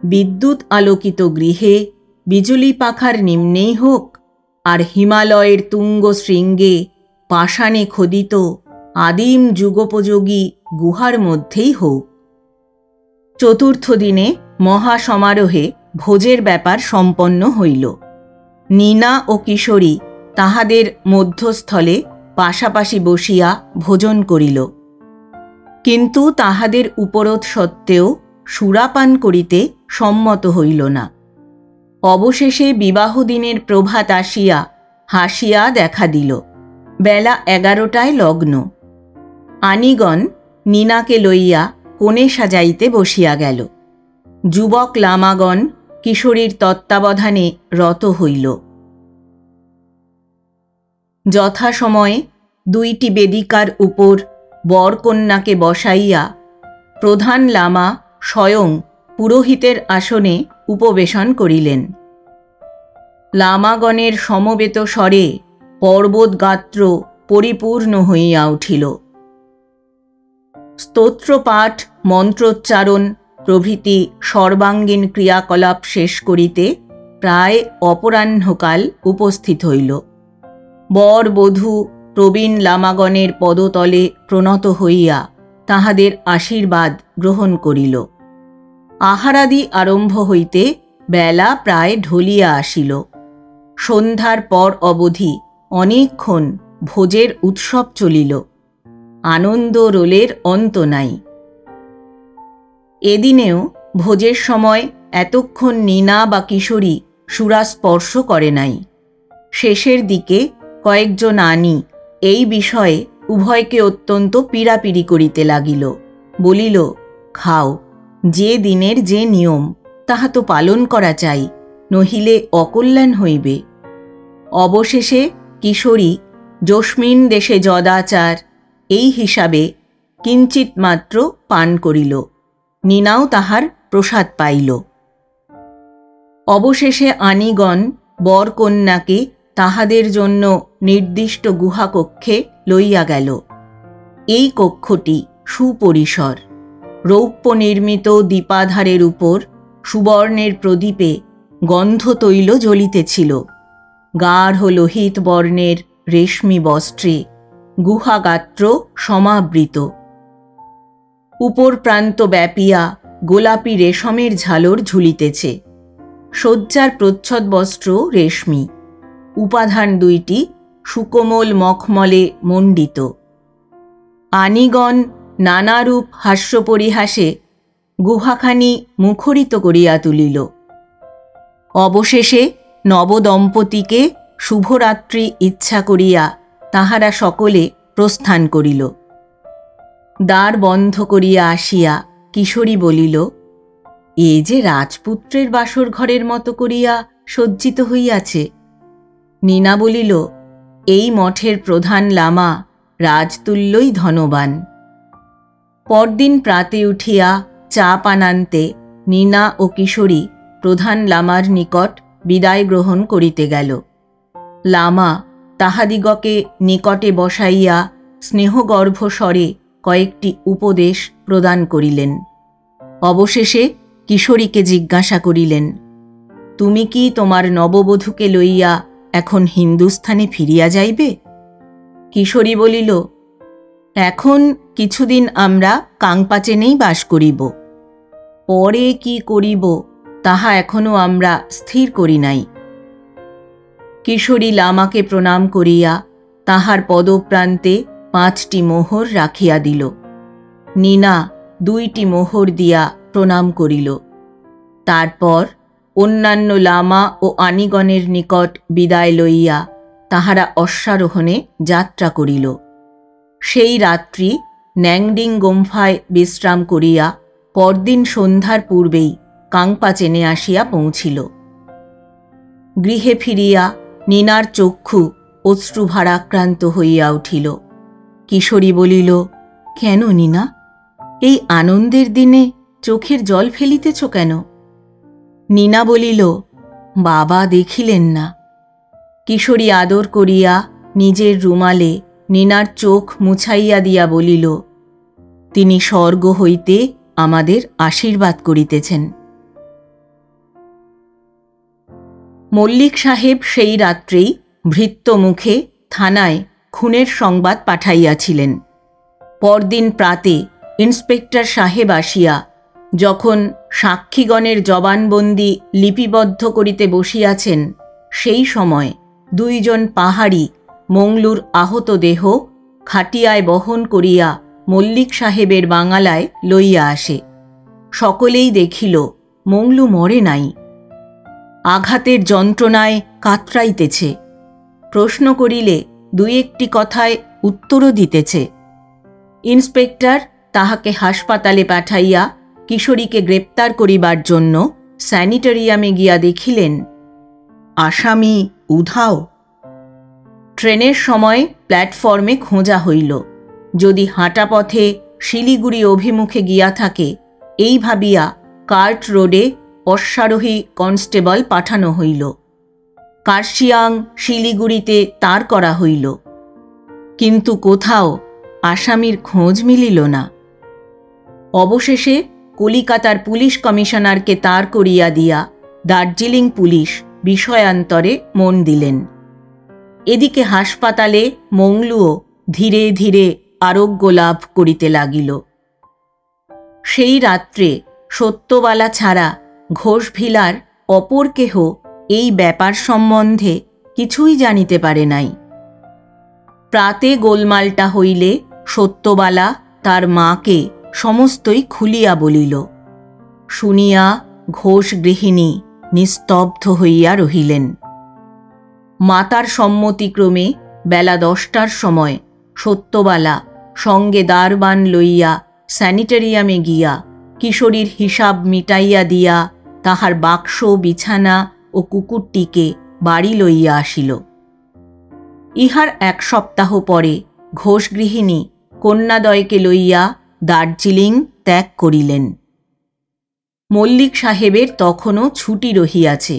বিদ্যুৎ আলোকিত গৃহে বিজুলি পাখার নিম্নেই হোক, আর হিমালয়ের তুঙ্গ শৃঙ্গে পাষাণে খোদিত আদিম যুগোপযোগী গুহার মধ্যেই হোক। 4র্থ দিনে মহাসমারোহে ভোজের ব্যাপার সম্পন্ন হইল। নীনা ও কিশোরী তাহাদের মধ্যস্থলে পাশাপাশি বসিয়া ভোজন করিল। কিন্তু তাহাদের উপরোধ সত্ত্বেও সুরাপান করিতে সম্মত হইল না। অবশেষে বিবাহদিনের প্রভাত আসিয়া হাসিয়া দেখা দিল। বেলা 11টায় লগ্ন। আনিগণ নীনাকে লইয়া কোণে সাজাইতে বসিয়া গেল। যুবক লামাগণ কিশোরীর তত্ত্বাবধানে রত হইল। যথাসময়ে 2টি বেদিকার উপর বরকন্যাকে বসাইয়া প্রধান লামা স্বয়ং পুরোহিতের আসনে উপবেশন করিলেন। লামাগণের সমবেত স্বরে পর্বতগাত্র পরিপূর্ণ হইয়া উঠিল। স্তোত্রপাঠ, মন্ত্রোচ্চারণ প্রভৃতি সর্বাঙ্গীন ক্রিয়াকলাপ শেষ করিতে প্রায় অপরাহ্নকাল উপস্থিত হইল। বর বধূ প্রবীণ লামাগণের পদতলে প্রণত হইয়া তাহাদের আশীর্বাদ গ্রহণ করিল। আহারাদি আরম্ভ হইতে বেলা প্রায় ঢলিয়া আসিল। সন্ধ্যার পর অবধি অনেকক্ষণ ভোজের উৎসব চলিল। আনন্দ রোলের অন্ত নাই। এদিনেও ভোজের সময় এতক্ষণ নীনা বা কিশোরী সুরা স্পর্শ করে নাই। শেষের দিকে কয়েকজন আনি এই বিষয়ে উভয়কে অত্যন্ত পীড়াপিড়ি করিতে লাগিল। বলিল, খাও, যে দিনের যে নিয়ম তাহা তো পালন করা চাই, নহিলে অকল্যাণ হইবে। অবশেষে কিশোরী যস্মিন দেশে যদাচার এই হিসাবে কিঞ্চিৎ মাত্র পান করিল। নীনাও তাহার প্রসাদ পাইল। অবশেষে আনিগণ বরকন্যাকে তাহাদের জন্য নির্দিষ্ট গুহাকক্ষে লইয়া গেল। এই কক্ষটি সুপরিসর। রৌপ্য নির্মিত দীপাধারের উপর সুবর্ণের প্রদীপে গন্ধতৈল জ্বলিতেছিল। গাঢ় লোহিত বর্ণের রেশমি বস্ত্রে গুহাগাত্র সমাবৃত। উপর প্রান্ত ব্যাপিয়া গোলাপি রেশমের ঝালর ঝুলিতেছে। শয্যার প্রচ্ছদ বস্ত্র রেশমি। উপাধান দুইটি সুকোমল মখমলে মণ্ডিত। আনিগণ নানারূপ হাস্যপরিহাসে গুহাখানি মুখরিত করিয়া তুলিল। অবশেষে নবদম্পতিকে শুভরাত্রি ইচ্ছা করিয়া তাহারা সকলে প্রস্থান করিল। দ্বার বন্ধ করিয়া আসিয়া কিশোরী বলিল, এ যে রাজপুত্রের বাসর ঘরের মতো করিয়া সজ্জিত হইয়াছে। নীনা বলিল, এই মঠের প্রধান লামা রাজতুল্যই ধনবান। পরদিন প্রাতে উঠিয়া চা পানান্তে নীনা ও কিশোরী প্রধান লামার নিকট বিদায় গ্রহণ করিতে গেল। লামা তাহাদিগকে নিকটে বসাইয়া স্নেহগর্ভ স্বরে কয়েকটি উপদেশ প্রদান করিলেন। অবশেষে কিশোরীকে জিজ্ঞাসা করিলেন, তুমি কি তোমার নববধূকে লইয়া এখন হিন্দুস্থানে ফিরিয়া যাইবে? কিশোরী বলিল, এখন কিছুদিন আমরা কাংপাচেনেই বাস করিব। পরে কি করিব তাহা এখনো আমরা স্থির করি নাই। কিশোরী লামাকে প্রণাম করিয়া তাহার পদপ্রান্তে 5টি মোহর রাখিয়া দিল। নীনা 2টি মোহর দিয়া প্রণাম করিল। তারপর অন্যান্য লামা ও আনিগণের নিকট বিদায় লইয়া তাহারা অশ্বারোহণে যাত্রা করিল। সেই রাত্রি ন্যাংডিং গুম্ফায় বিশ্রাম করিয়া পরদিন সন্ধ্যার পূর্বেই কাংপাচেনে আসিয়া পৌঁছিল। গৃহে ফিরিয়া নীনার চক্ষু অশ্রুভারাক্রান্ত হইয়া উঠিল। কিশোরী বলিল, কেন নীনা, এই আনন্দের দিনে চোখের জল ফেলিতেছ কেন? নীনা বলিল, বাবা দেখিলেন না। কিশোরী আদর করিয়া নিজের রুমালে নীনার চোখ মুছাইয়া দিয়া বলিল, তিনি স্বর্গ হইতে আমাদের আশীর্বাদ করিতেছেন। মল্লিক সাহেব সেই রাত্রেই ভৃত্য মুখে থানায় খুনের সংবাদ পাঠাইয়াছিলেন। পরদিন প্রাতে ইন্সপেক্টর সাহেব আসিয়া যখন সাক্ষীগণের জবানবন্দি লিপিবদ্ধ করিতে বসিয়াছেন, সেই সময় 2 জন পাহাড়ি মংলুর আহত দেহ খাটিয়ায় বহন করিয়া মল্লিক সাহেবের বাঙালায় লইয়া আসে। সকলেই দেখিল মংলু মরে নাই, আঘাতের যন্ত্রণায় কাতরাইতেছে। প্রশ্ন করিলে 2-1টি কথায় উত্তরও দিতেছে। ইন্সপেক্টর তাহাকে হাসপাতালে পাঠাইয়া কিশোরীকে গ্রেপ্তার করিবার জন্য স্যানিটারিয়ামে গিয়া দেখিলেন আসামি উধাও। ট্রেনের সময় প্ল্যাটফর্মে খোঁজা হইল, যদি হাঁটা পথে শিলিগুড়ি অভিমুখে গিয়া থাকে এই ভাবিয়া কার্ট রোডে অশ্বারোহী কনস্টেবল পাঠানো হইল। কার্শিয়াং শিলিগুড়িতে তার করা হইল, কিন্তু কোথাও আসামির খোঁজ মিলিল না। অবশেষে কলিকাতার পুলিশ কমিশনারকে তার করিয়া দিয়া দার্জিলিং পুলিশ বিষয়ান্তরে মন দিলেন। এদিকে হাসপাতালে মংলুও ধীরে ধীরে আরোগ্য লাভ করিতে লাগিল। সেই রাত্রে সত্যবালা ছাড়া ঘোষভিলার অপর কেহ এই ব্যাপার সম্বন্ধে কিছুই জানিতে পারে নাই। প্রাতে গোলমালটা হইলে সত্যবালা তার মাকে সমস্তই খুলিয়া বলিল। শুনিয়া ঘোষ গৃহিণী নিস্তব্ধ হইয়া রহিলেন। মাতার সম্মতিক্রমে বেলা 10টার সময় সত্যবালা সঙ্গে দারবান লইয়া স্যানিটেরিয়ামে গিয়া কিশোরীর হিসাব মিটাইয়া দিয়া তাহার বাক্স, বিছানা ও কুকুরটিকে বাড়ি লইয়া আসিল। ইহার 1 সপ্তাহ পরে ঘোষগৃহিণী কন্যাদয়কে লইয়া দার্জিলিং ত্যাগ করিলেন। মল্লিক সাহেবের তখনও ছুটি রহিয়াছে।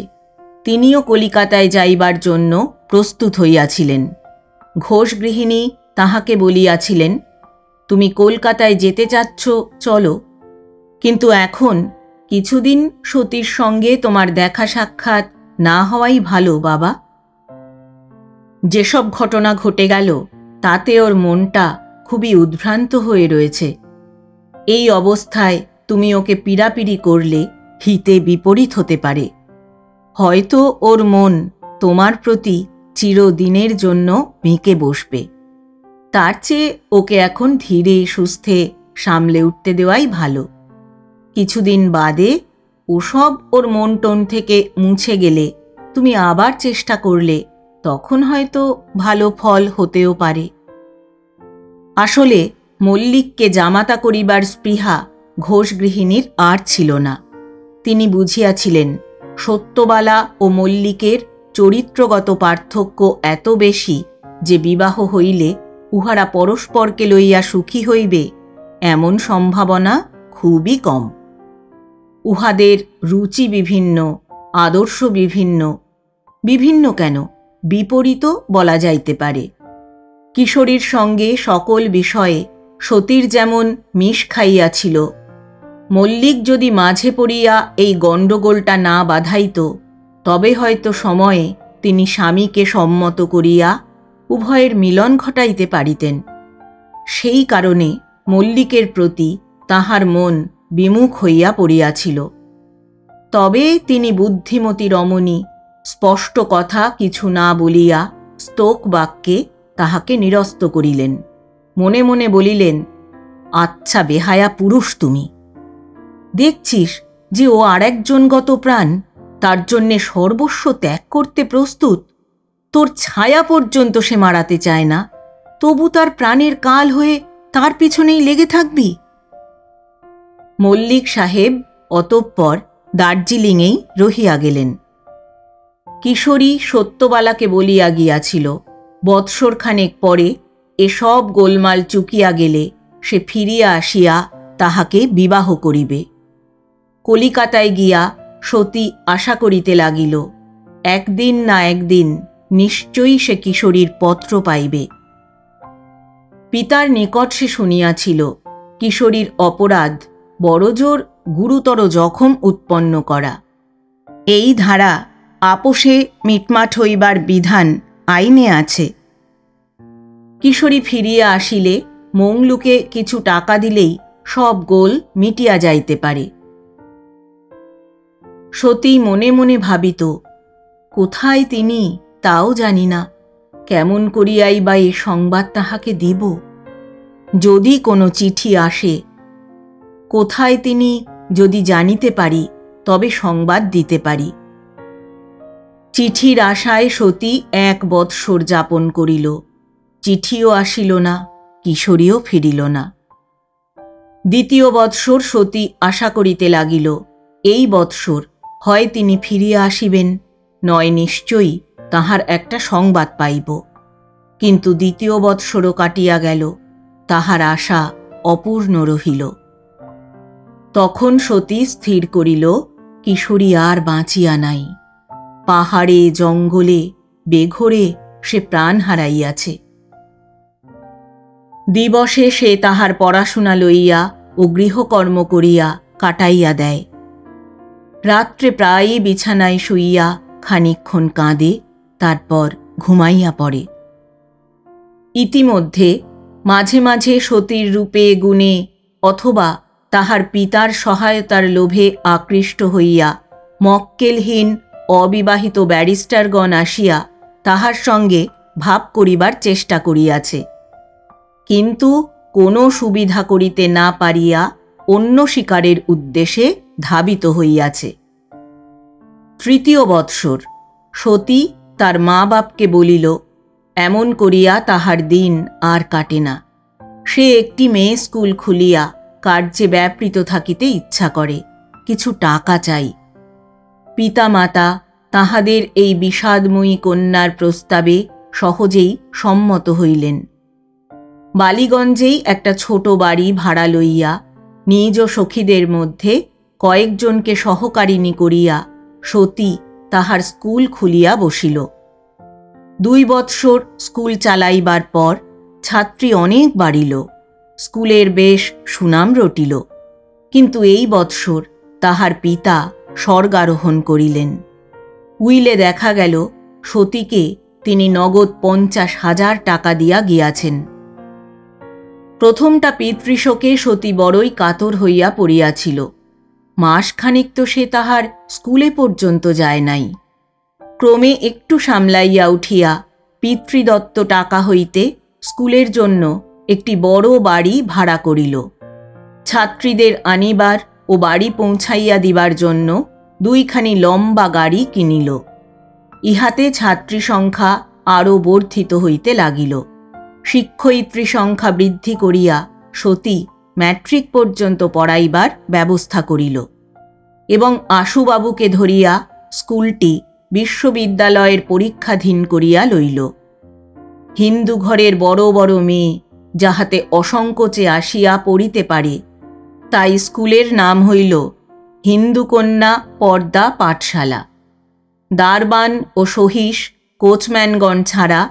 তিনিও কলিকাতায় যাইবার জন্য প্রস্তুত হইয়াছিলেন। ঘোষগৃহিণী তাহাকে বলিয়াছিলেন, তুমি কলকাতায় যেতে চাচ্ছ, চলো, কিন্তু এখন কিছুদিন সতীর সঙ্গে তোমার দেখা সাক্ষাৎ না হওয়াই ভালো বাবা। যেসব ঘটনা ঘটে গেল তাতে ওর মনটা খুবই উদ্ভ্রান্ত হয়ে রয়েছে। এই অবস্থায় তুমি ওকে পীড়াপিড়ি করলে হিতে বিপরীত হতে পারে। হয়তো ওর মন তোমার প্রতি চিরদিনের জন্য বেঁকে বসবে। তার চেয়ে ওকে এখন ধীরে সুস্থে সামলে উঠতে দেওয়াই ভালো। কিছুদিন বাদে ওসব ওর মন টন থেকে মুছে গেলে তুমি আবার চেষ্টা করলে তখন হয়তো ভালো ফল হতেও পারে। আসলে মল্লিককে জামাতা করিবার স্পৃহা ঘোষগৃহিণীর আর ছিল না। তিনি বুঝিয়াছিলেন সত্যবালা ও মল্লিকের চরিত্রগত পার্থক্য এত বেশি যে বিবাহ হইলে উহারা পরস্পরকে লইয়া সুখী হইবে এমন সম্ভাবনা খুবই কম। উহাদের রুচি বিভিন্ন, আদর্শ বিভিন্ন, বিভিন্ন কেন, বিপরীত বলা যাইতে পারে। কিশোরীর সঙ্গে সকল বিষয়ে সতীর যেমন মিশ খাইয়াছিল, মল্লিক যদি মাঝে পড়িয়া এই গণ্ডগোলটা না বাধাইত তবে হয়তো সময়ে তিনি স্বামীকে সম্মত করিয়া উভয়ের মিলন ঘটাইতে পারিতেন। সেই কারণে মল্লিকের প্রতি তাহার মন বিমুখ হইয়া পড়িয়াছিল। তবে তিনি বুদ্ধিমতী রমণী স্পষ্ট কথা কিছু না বলিয়া স্তোক বাক্যে তাহাকে নিরস্ত করিলেন। মনে মনে বলিলেন, আচ্ছা বেহায়া পুরুষ তুমি, দেখছিস যে ও আরেকজনগত প্রাণ, তার জন্যে সর্বস্ব ত্যাগ করতে প্রস্তুত। তোর ছায়া পর্যন্ত সে মারাতে চায় না, তবু তার প্রাণের কাল হয়ে তার পিছনেই লেগে থাকবি। মল্লিক সাহেব অতঃপর দার্জিলিংয়েই রহিয়া গেলেন। কিশোরী সত্যবালাকে বলিয়া গিয়াছিল, বৎসরখানেক পরে এসব গোলমাল চুকিয়া গেলে সে ফিরিয়া আসিয়া তাহাকে বিবাহ করিবে। কলিকাতায় গিয়া সতী আশা করিতে লাগিল, একদিন না একদিন নিশ্চয়ই সে কিশোরীর পত্র পাইবে। পিতার নিকট সে শুনিয়াছিল কিশোরীর অপরাধ বড়জোর গুরুতর জখম উৎপন্ন করা। এই ধারা আপোষে মিটমাট হইবার বিধান আইনে আছে। কিশোরী ফিরিয়া আসিলে মংলুকে কিছু টাকা দিলেই সব গোল মিটিয়া যাইতে পারে। সতী মনে মনে ভাবিত, কোথায় তিনি তাও জানি না, কেমন করিয়াই বা এ সংবাদ তাহাকে দিব। যদি কোনো চিঠি আসে, কোথায় তিনি যদি জানিতে পারি তবে সংবাদ দিতে পারি। চিঠির আশায় সতী 1 বৎসর যাপন করিল। চিঠিও আসিল না, কিশোরীও ফিরিল না। 2য় বৎসর সতী আশা করিতে লাগিল, এই বৎসর হয় তিনি ফিরিয়া আসিবেন, নয় নিশ্চয়ই তাহার একটা সংবাদ পাইব। কিন্তু 2য় বৎসরও কাটিয়া গেল, তাহার আশা অপূর্ণ রহিল। তখন সতী স্থির করিল, কিশোরী আর বাঁচিয়া নাই। পাহাড়ে জঙ্গলে বেঘোরে সে প্রাণ হারাইয়াছে। দিবসে সে তাহার পড়াশোনা লইয়া ও গৃহকর্ম করিয়া কাটাইয়া দেয়। রাত্রে প্রায়ই বিছানায় শুইয়া খানিকক্ষণ কাঁদে, তারপর ঘুমাইয়া পড়ে। ইতিমধ্যে মাঝে মাঝে সতীর রূপে গুণে অথবা তাহার পিতার সহায়তার লোভে আকৃষ্ট হইয়া মক্কেলহীন অবিবাহিত ব্যারিস্টারগণ আসিয়া তাহার সঙ্গে ভাব করিবার চেষ্টা করিয়াছে, কিন্তু কোনো সুবিধা করিতে না পারিয়া অন্য শিকারের উদ্দেশ্যে ধাবিত হইয়াছে। তৃতীয় বৎসর। সতী তার মা বাপকে বলিল, এমন করিয়া তাহার দিন আর কাটে না। সে একটি মেয়ে স্কুল খুলিয়া কার্যে ব্যাপৃত থাকিতে ইচ্ছা করে, কিছু টাকা চাই। পিতা মাতা তাহাদের এই বিষাদময়ী কন্যার প্রস্তাবে সহজেই সম্মত হইলেন। বালিগঞ্জেই একটা ছোট বাড়ি ভাড়া লইয়া নিজ সখীদের মধ্যে কয়েকজনকে সহকারিণী করিয়া সতী তাহার স্কুল খুলিয়া বসিল। 2 বৎসর স্কুল চালাইবার পর ছাত্রী অনেক বাড়িল, স্কুলের বেশ সুনাম রটিল। কিন্তু এই বৎসর তাহার পিতা স্বর্গারোহণ করিলেন। উইলে দেখা গেল সতীকে তিনি নগদ 50,000 টাকা দিয়া গিয়াছেন। প্রথমটা পিতৃশোকে সতী বড়ই কাতর হইয়া পড়িয়াছিল। মাসখানিক তো সে তাহার স্কুলে পর্যন্ত যায় নাই। ক্রমে একটু সামলাইয়া উঠিয়া পিতৃদত্ত টাকা হইতে স্কুলের জন্য একটি বড় বাড়ি ভাড়া করিল। ছাত্রীদের আনিবার ও বাড়ি পৌঁছাইয়া দিবার জন্য 2খানি লম্বা গাড়ি কিনিল। ইহাতে ছাত্রী সংখ্যা আরও বর্ধিত হইতে লাগিল। শিক্ষয়িত্রী সংখ্যা বৃদ্ধি করিয়া সতী ম্যাট্রিক পর্যন্ত পড়াইবার ব্যবস্থা করিল এবং আশুবাবুকে ধরিয়া স্কুলটি বিশ্ববিদ্যালয়ের পরীক্ষাধীন করিয়া লইল। হিন্দু ঘরের বড় বড় মেয়ে যাহাতে অসংকোচে আসিয়া পড়িতে পারে, তাই স্কুলের নাম হইল হিন্দু কন্যা পর্দা পাঠশালা। দারবান ও সহিস কোচম্যানগণ ছাড়া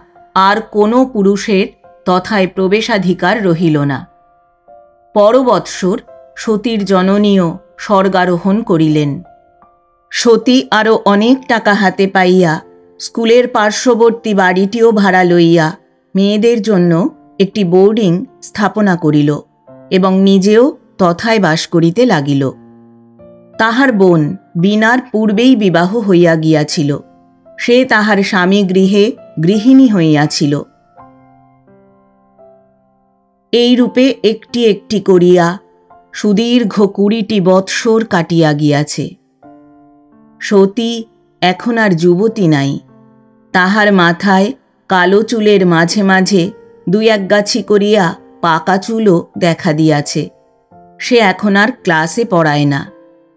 আর কোনো পুরুষের তথায় প্রবেশাধিকার রহিল না। পরবৎসর সতীর জননীও স্বর্গারোহণ করিলেন। সতী আরও অনেক টাকা হাতে পাইয়া স্কুলের পার্শ্ববর্তী বাড়িটিও ভাড়া লইয়া মেয়েদের জন্য একটি বোর্ডিং স্থাপনা করিল এবং নিজেও তথায় বাস করিতে লাগিল। তাহার বোন বীণার পূর্বেই বিবাহ হইয়া গিয়াছিল। সে তাহার স্বামী গৃহে গৃহিণী হইয়াছিল। এইরূপে একটি একটি করিয়া সুদীর্ঘ 20টি বৎসর কাটিয়া গিয়াছে। সতী এখন আর যুবতী নাই। তাহার মাথায় কালো চুলের মাঝে মাঝে 2-1 গাছি করিয়া পাকা চুলও দেখা দিয়াছে। সে এখন আর ক্লাসে পড়ায় না,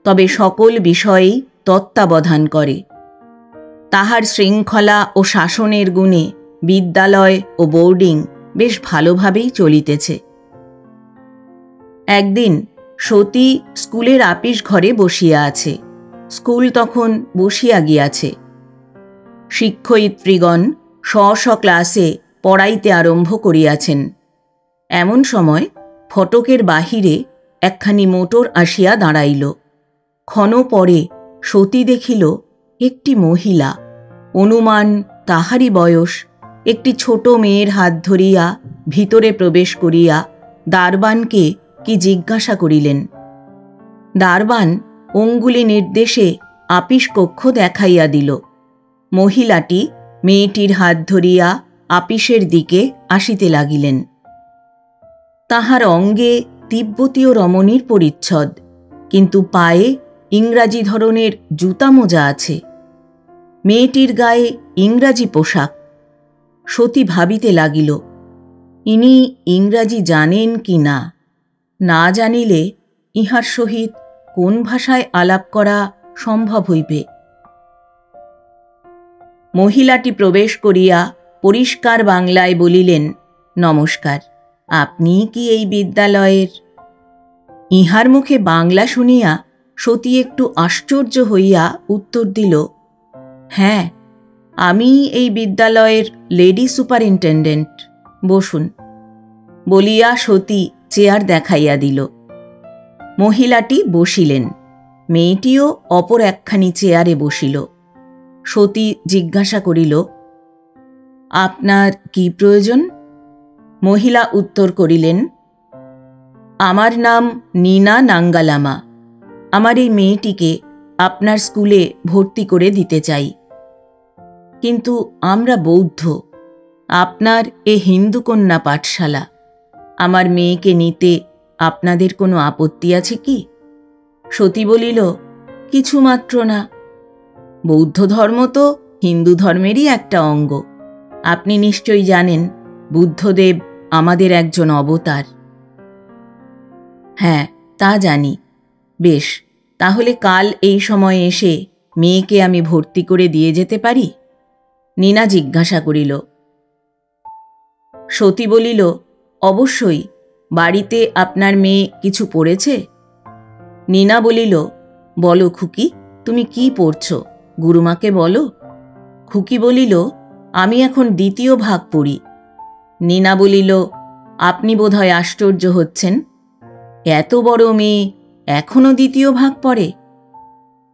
তবে সকল বিষয়েই তত্ত্বাবধান করে। তাহার শৃঙ্খলা ও শাসনের গুণে বিদ্যালয় ও বোর্ডিং বেশ ভালোভাবেই চলিতেছে। একদিন সতী স্কুলের আপিস ঘরে বসিয়া আছে। স্কুল তখন বসিয়া গিয়াছে। শিক্ষয়িত্রীগণ স্ব ক্লাসে পড়াইতে আরম্ভ করিয়াছেন। এমন সময় ফটকের বাহিরে একখানি মোটর আসিয়া দাঁড়াইল। ক্ষণ পরে সতী দেখিল একটি মহিলা, অনুমান তাহারই বয়স, একটি ছোট মেয়ের হাত ধরিয়া ভিতরে প্রবেশ করিয়া দারবানকে কি জিজ্ঞাসা করিলেন। দারবান অঙ্গুলি নির্দেশে আপিস কক্ষ দেখাইয়া দিল। মহিলাটি মেয়েটির হাত ধরিয়া আপিসের দিকে আসিতে লাগিলেন। তাহার অঙ্গে তিব্বতীয় রমণীর পরিচ্ছদ, কিন্তু পায়ে ইংরাজি ধরনের জুতা মোজা আছে। মেয়েটির গায়ে ইংরাজি পোশাক। সতী ভাবিতে লাগিল, ইনি ইংরাজি জানেন কি না। না জানিলে ইহার সহিত কোন ভাষায় আলাপ করা সম্ভব হইবে। মহিলাটি প্রবেশ করিয়া পরিষ্কার বাংলায় বলিলেন, নমস্কার, আপনি কি এই বিদ্যালয়ের? ইহার মুখে বাংলা শুনিয়া সতী একটু আশ্চর্য হইয়া উত্তর দিল, হ্যাঁ, আমি এই বিদ্যালয়ের লেডি সুপারিনটেন্ডেন্ট, বসুন। বলিয়া সতী চেয়ার দেখাইয়া দিল। মহিলাটি বসিলেন। মেয়েটিও অপর একখানি চেয়ারে বসিল। সতী জিজ্ঞাসা করিল, আপনার কি প্রয়োজন? মহিলা উত্তর করিলেন, আমার নাম নীনা নাঙ্গালামা। আমার এই মেয়েটিকে আপনার স্কুলে ভর্তি করে দিতে চাই। কিন্তু আমরা বৌদ্ধ, আপনার এ হিন্দু কন্যা পাঠশালা, আমার মেয়েকে নিতে আপনাদের কোনো আপত্তি আছে কি? সতী বলিল, কিছুমাত্র না। বৌদ্ধ ধর্ম তো হিন্দু ধর্মেরই একটা অঙ্গ। আপনি নিশ্চয়ই জানেন বুদ্ধদেব আমাদের একজন অবতার। হ্যাঁ, তা জানি। বেশ, তাহলে কাল এই সময়ে এসে মেয়েকে আমি ভর্তি করে দিয়ে যেতে পারি? নীনা জিজ্ঞাসা করিল। সতী বলিল, অবশ্যই। বাড়িতে আপনার মেয়ে কিছু পড়েছে? নীনা বলিল, বলো খুকি, তুমি কি পড়ছ? গুরুমাকে বলো। খুকি বলিল, আমি এখন দ্বিতীয় ভাগ পড়ি। নীনা বলিল, আপনি বোধহয় আশ্চর্য হচ্ছেন, এত বড় মেয়ে এখনও দ্বিতীয় ভাগ পড়ে?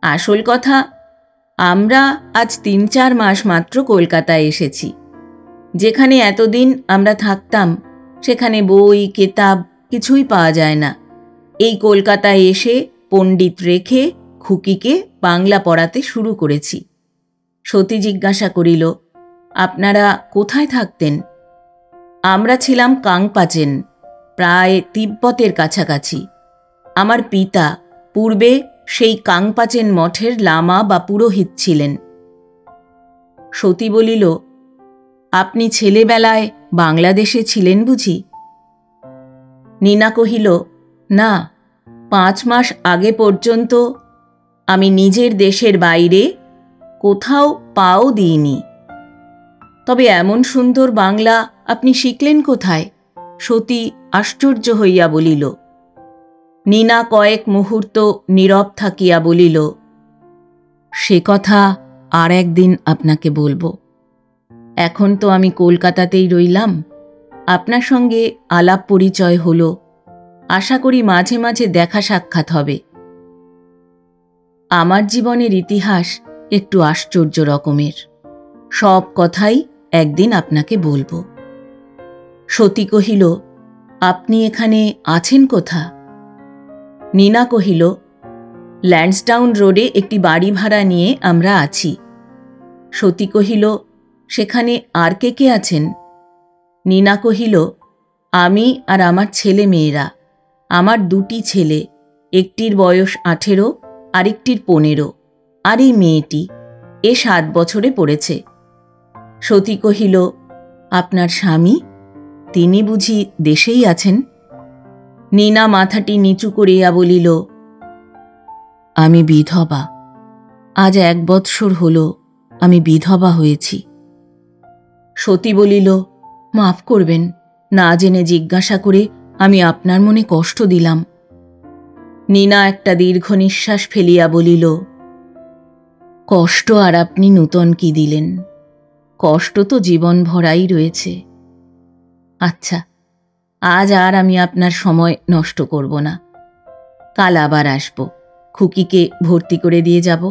আসল কথা, আমরা আজ ৩-৪ মাস মাত্র কলকাতায় এসেছি। যেখানে এতদিন আমরা থাকতাম সেখানে বই কেতাব কিছুই পাওয়া যায় না। এই কলকাতায় এসে পণ্ডিত রেখে খুকিকে বাংলা পড়াতে শুরু করেছি। সতী জিজ্ঞাসা করিল, আপনারা কোথায় থাকতেন? আমরা ছিলাম কাংপাচেন, প্রায় তিব্বতের কাছাকাছি। আমার পিতা পূর্বে সেই কাংপাচেন মঠের লামা বা পুরোহিত ছিলেন। সতী বলিল, আপনি ছেলেবেলায় বাংলাদেশে ছিলেন বুঝি? নীনা কহিল, না, 5 মাস আগে পর্যন্ত আমি নিজের দেশের বাইরে কোথাও পাও দিইনি। তবে এমন সুন্দর বাংলা আপনি শিখলেন কোথায়? সতী আশ্চর্য হইয়া বলিল। নীনা কয়েক মুহূর্ত নীরব থাকিয়া বলিল, সে কথা আর একদিন আপনাকে বলবো। এখন তো আমি কলকাতাতেই রইলাম, আপনার সঙ্গে আলাপ পরিচয় হলো, আশা করি মাঝে মাঝে দেখা সাক্ষাৎ হবে। আমার জীবনের ইতিহাস একটু আশ্চর্য রকমের, সব কথাই একদিন আপনাকে বলবো। সতী কহিল, আপনি এখানে আছেন কোথা? নীনা কহিল, ল্যান্সডাউন রোডে একটি বাড়ি ভাড়া নিয়ে আমরা আছি। সতী কহিল, সেখানে আর কে কে আছেন? নীনা কহিল, আমি আর আমার ছেলে মেয়েরা। আমার 2টি ছেলে, একটির বয়স 18, আরেকটির 15, আর এই মেয়েটি, এ 7 বছরে পড়েছে। সতী কহিল, আপনার স্বামী, তিনি বুঝি দেশেই আছেন? নীনা মাথাটি নিচু করিয়া বলিল, আমি বিধবা। আজ 1 বৎসর হল আমি বিধবা হয়েছি। সতী বলিল, মাফ করবেন, না জেনে জিজ্ঞাসা করে আমি আপনার মনে কষ্ট দিলাম। নীনা একটা দীর্ঘ নিঃশ্বাস ফেলিয়া বলিল, কষ্ট আর আপনি নূতন কি দিলেন? কষ্ট তো জীবন ভরাই রয়েছে। আচ্ছা, আজ আর আমি আপনার সময় নষ্ট করব না। কাল আবার আসব, খুকিকে ভর্তি করে দিয়ে যাব।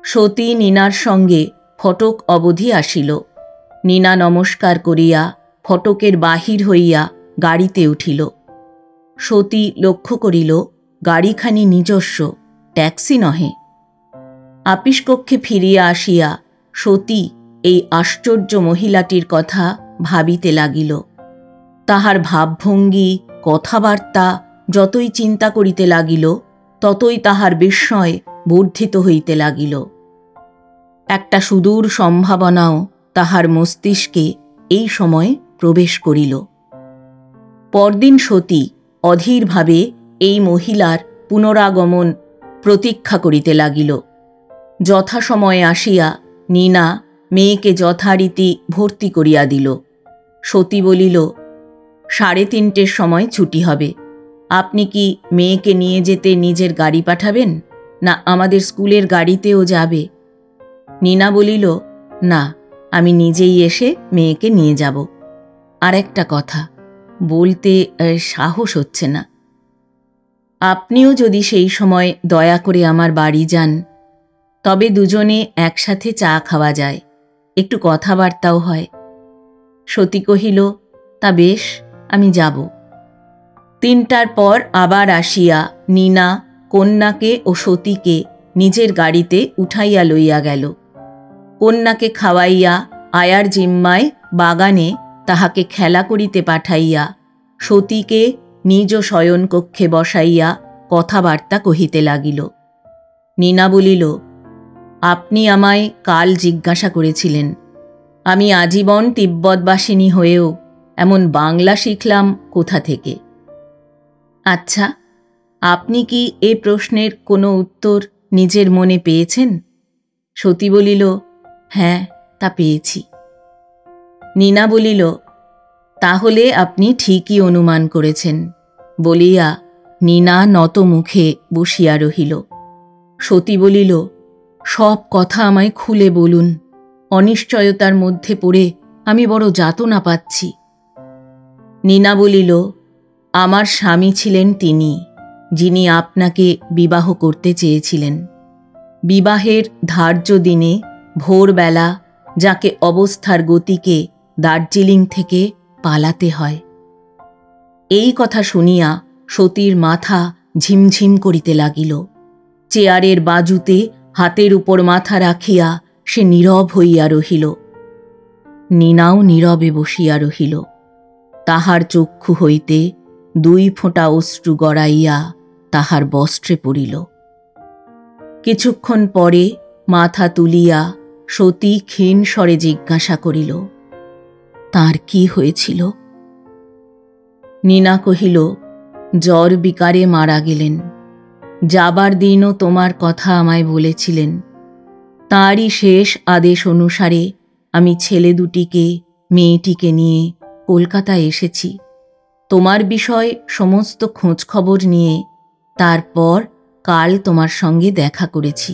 সতী নীনার সঙ্গে ফটক অবধি আসিল। নীনা নমস্কার করিয়া ফটকের বাহির হইয়া গাড়িতে উঠিল। সতী লক্ষ্য করিল গাড়িখানি নিজস্ব, ট্যাক্সি নহে। আপিস কক্ষে ফিরিয়া আসিয়া সতী এই আশ্চর্য মহিলাটির কথা ভাবিতে লাগিল। তাহার ভাবভঙ্গি কথাবার্তা যতই চিন্তা করিতে লাগিল, ততই তাহার বিস্ময় বর্ধিত হইতে লাগিল। একটা সুদূর সম্ভাবনাও তাহার মস্তিষ্কে এই সময় প্রবেশ করিল। পরদিন সতী অধীরভাবে এই মহিলার পুনরাগমন প্রতীক্ষা করিতে লাগিল। যথাসময়ে আসিয়া নীনা মেয়েকে যথারীতি ভর্তি করিয়া দিল। সতী বলিল, 3:30 সময় ছুটি হবে। আপনি কি মেয়েকে নিয়ে যেতে নিজের গাড়ি পাঠাবেন, না আমাদের স্কুলের গাড়িতেও যাবে? নীনা বলিল, না, আমি নিজেই এসে মেয়েকে নিয়ে যাব। আর একটা কথা বলতে সাহস হচ্ছে না। আপনিও যদি সেই সময় দয়া করে আমার বাড়ি যান, তবে দুজনে একসাথে চা খাওয়া যায়, একটু কথাবার্তাও হয়। সতী কহিল, তা বেশ, আমি যাব। 3টার পর আবার আসিয়া নীনা কন্যাকে ও সতীকে নিজের গাড়িতে উঠাইয়া লইয়া গেল। কন্যাকে খাওয়াইয়া আয়ার জিম্মায় বাগানে তাহাকে খেলা করিতে পাঠাইয়া সতীকে নিজ শয়নকক্ষে বসাইয়া কথাবার্তা কহিতে লাগিল। নীনা বলিল, আপনি আমায় কাল জিজ্ঞাসা করেছিলেন, আমি আজীবন তিব্বতবাসিনী হয়েও এমন বাংলা শিখলাম কোথা থেকে। আচ্ছা, আপনি কি এ প্রশ্নের কোনো উত্তর নিজের মনে পেয়েছেন? সতী বলিল, হ্যাঁ, তা পেয়েছি। নীনা বলিল, তাহলে আপনি ঠিকই অনুমান করেছেন, বলিয়া নীনা নত মুখে বসিয়া রহিল। সতী বলিল, সব কথা আমায় খুলে বলুন, অনিশ্চয়তার মধ্যে পড়ে আমি বড় যাতনা পাচ্ছি। নীনা বলিল, আমার স্বামী ছিলেন তিনি, যিনি আপনাকে বিবাহ করতে চেয়েছিলেন। বিবাহের ধার্য দিনে ভোরবেলা যাকে অবস্থার গতিকে দার্জিলিং থেকে পালাতে হয়। এই কথা শুনিয়া সতীর মাথা ঝিমঝিম করিতে লাগিল। চেয়ারের বাজুতে হাতের উপর মাথা রাখিয়া সে নীরব হইয়া রহিল। নীনাও নীরবে বসিয়া রহিল। তাহার চক্ষু হইতে 2 ফোঁটা অশ্রু গড়াইয়া তাহার বস্ত্রে পড়িল। কিছুক্ষণ পরে মাথা তুলিয়া সতী ক্ষীণ স্বরে জিজ্ঞাসা করিল, তার কি হয়েছিল? নীনা কহিল, জ্বর বিকারে মারা গেলেন। যাবার দিনও তোমার কথা আমায় বলেছিলেন। তাঁরই শেষ আদেশ অনুসারে আমি ছেলে দুটিকে মেয়েটিকে নিয়ে কলকাতায় এসেছি। তোমার বিষয় সমস্ত খোঁজখবর নিয়ে তারপর কাল তোমার সঙ্গে দেখা করেছি।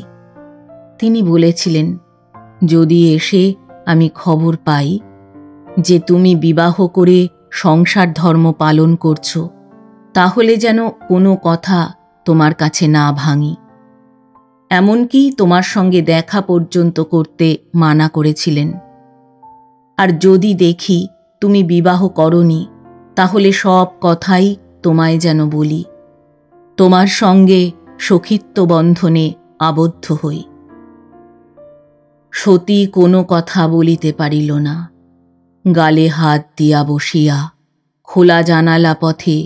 তিনি বলেছিলেন, যদি এসে আমি খবর পাই যে তুমি বিবাহ করে সংসার ধর্ম পালন করছো, তাহলে যেন কোনো কথা তোমার কাছে না ভাঙি। এমনকি তোমার সঙ্গে দেখা পর্যন্ত করতে মানা করেছিলেন। আর যদি দেখি তুমি বিবাহ করনি, তাহলে সব কথাই তোমায় যেন বলি, তোমার সঙ্গে সখিত্ব বন্ধনে আবদ্ধ হই। সতী কোনো কথা বলিতে পারিল না। গালে হাত দিয়া বসিয়া খোলা জানালা পথে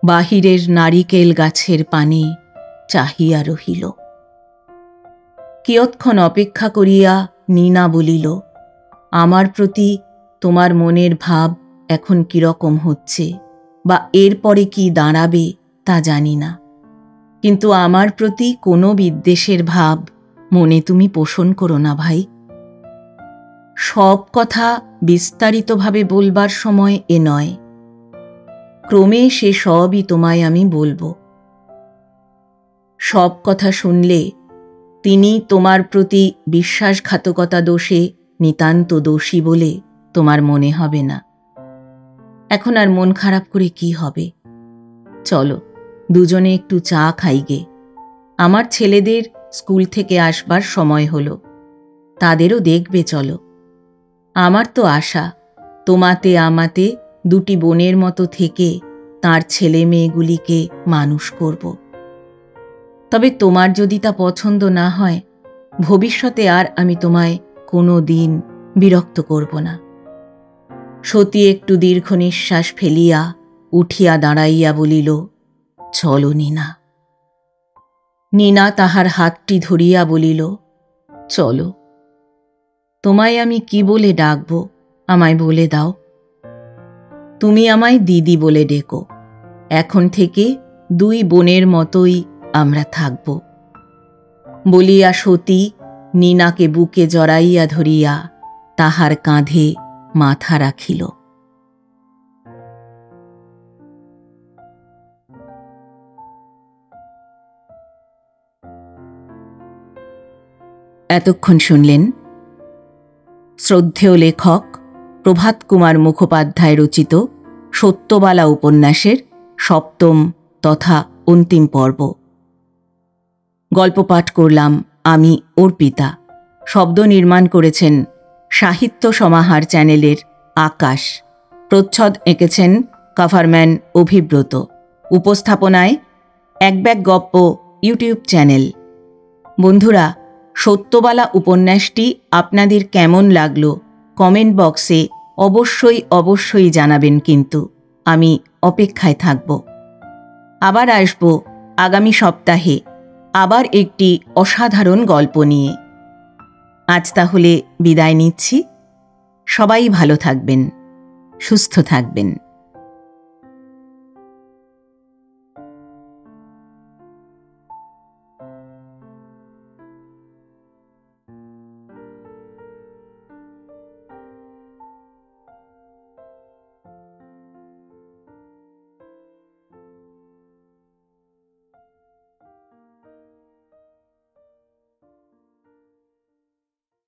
বাহিরের নারিকেল গাছের পানে চাহিয়া রহিল। কিয়ৎক্ষণ অপেক্ষা করিয়া নীনা বলিল, আমার প্রতি তোমার মনের ভাব এখন কিরকম হচ্ছে বা এরপরে কি দাঁড়াবে তা জানি না, কিন্তু আমার প্রতি কোনো বিদ্বেষের ভাব মনে তুমি পোষণ করো না ভাই। সব কথা বিস্তারিতভাবে বলবার সময় এ নয়। ক্রমে সে সবই তোমায় আমি বলবো। সব কথা শুনলে তিনি তোমার প্রতি বিশ্বাসঘাতকতা দোষে নিতান্ত দোষী বলে তোমার মনে হবে না। এখন আর মন খারাপ করে কি হবে? চলো দুজনে একটু চা খাইগে। আমার ছেলেদের স্কুল থেকে আসবার সময় হলো, তাদেরও দেখবে চলো। আমার তো আশা তোমাতে আমাতে 2টি বোনের মতো থেকে তার ছেলে মেয়েগুলিকে মানুষ করব। তবে তোমার যদি তা পছন্দ না হয়, ভবিষ্যতে আর আমি তোমায় কোনো দিন বিরক্ত করব না। সতী একটু দীর্ঘ নিঃশ্বাস ফেলিয়া উঠিয়া দাঁড়াইয়া বলিল, চলো নীনা। নীনা তাহার হাতটি ধরিয়া বলিল, চলো। তোমায় আমি কি বলে ডাকব আমায় বলে দাও। তুমি আমায় দিদি বলে ডেকো। এখন থেকে 2 বোনের মতোই আমরা থাকব। বলিয়া সতী নীনাকে বুকে জড়াইয়া ধরিয়া তাহার কাঁধে মাথা রাখিল। এতক্ষণ শুনলেন শ্রদ্ধেয় লেখক প্রভাত কুমার মুখোপাধ্যায় রচিত সত্যবালা উপন্যাসের 7ম তথা অন্তিম পর্ব। গল্প পাঠ করলাম আমি অর্পিতা। শব্দ নির্মাণ করেছেন সাহিত্য সমাহার চ্যানেলের আকাশ। প্রচ্ছদ এঁকেছেন কভারম্যান অভিব্রত। উপস্থাপনায় এক ব্যাগ গপ্প ইউটিউব চ্যানেল। বন্ধুরা, সত্যবালা উপন্যাসটি আপনাদের কেমন লাগলো কমেন্ট বক্সে অবশ্যই জানাবেন, কিন্তু আমি অপেক্ষায় থাকব। আবার আসব আগামী সপ্তাহে আবার একটি অসাধারণ গল্প নিয়ে। আজ তাহলে বিদায় নিচ্ছি। সবাই ভালো থাকবেন, সুস্থ থাকবেন।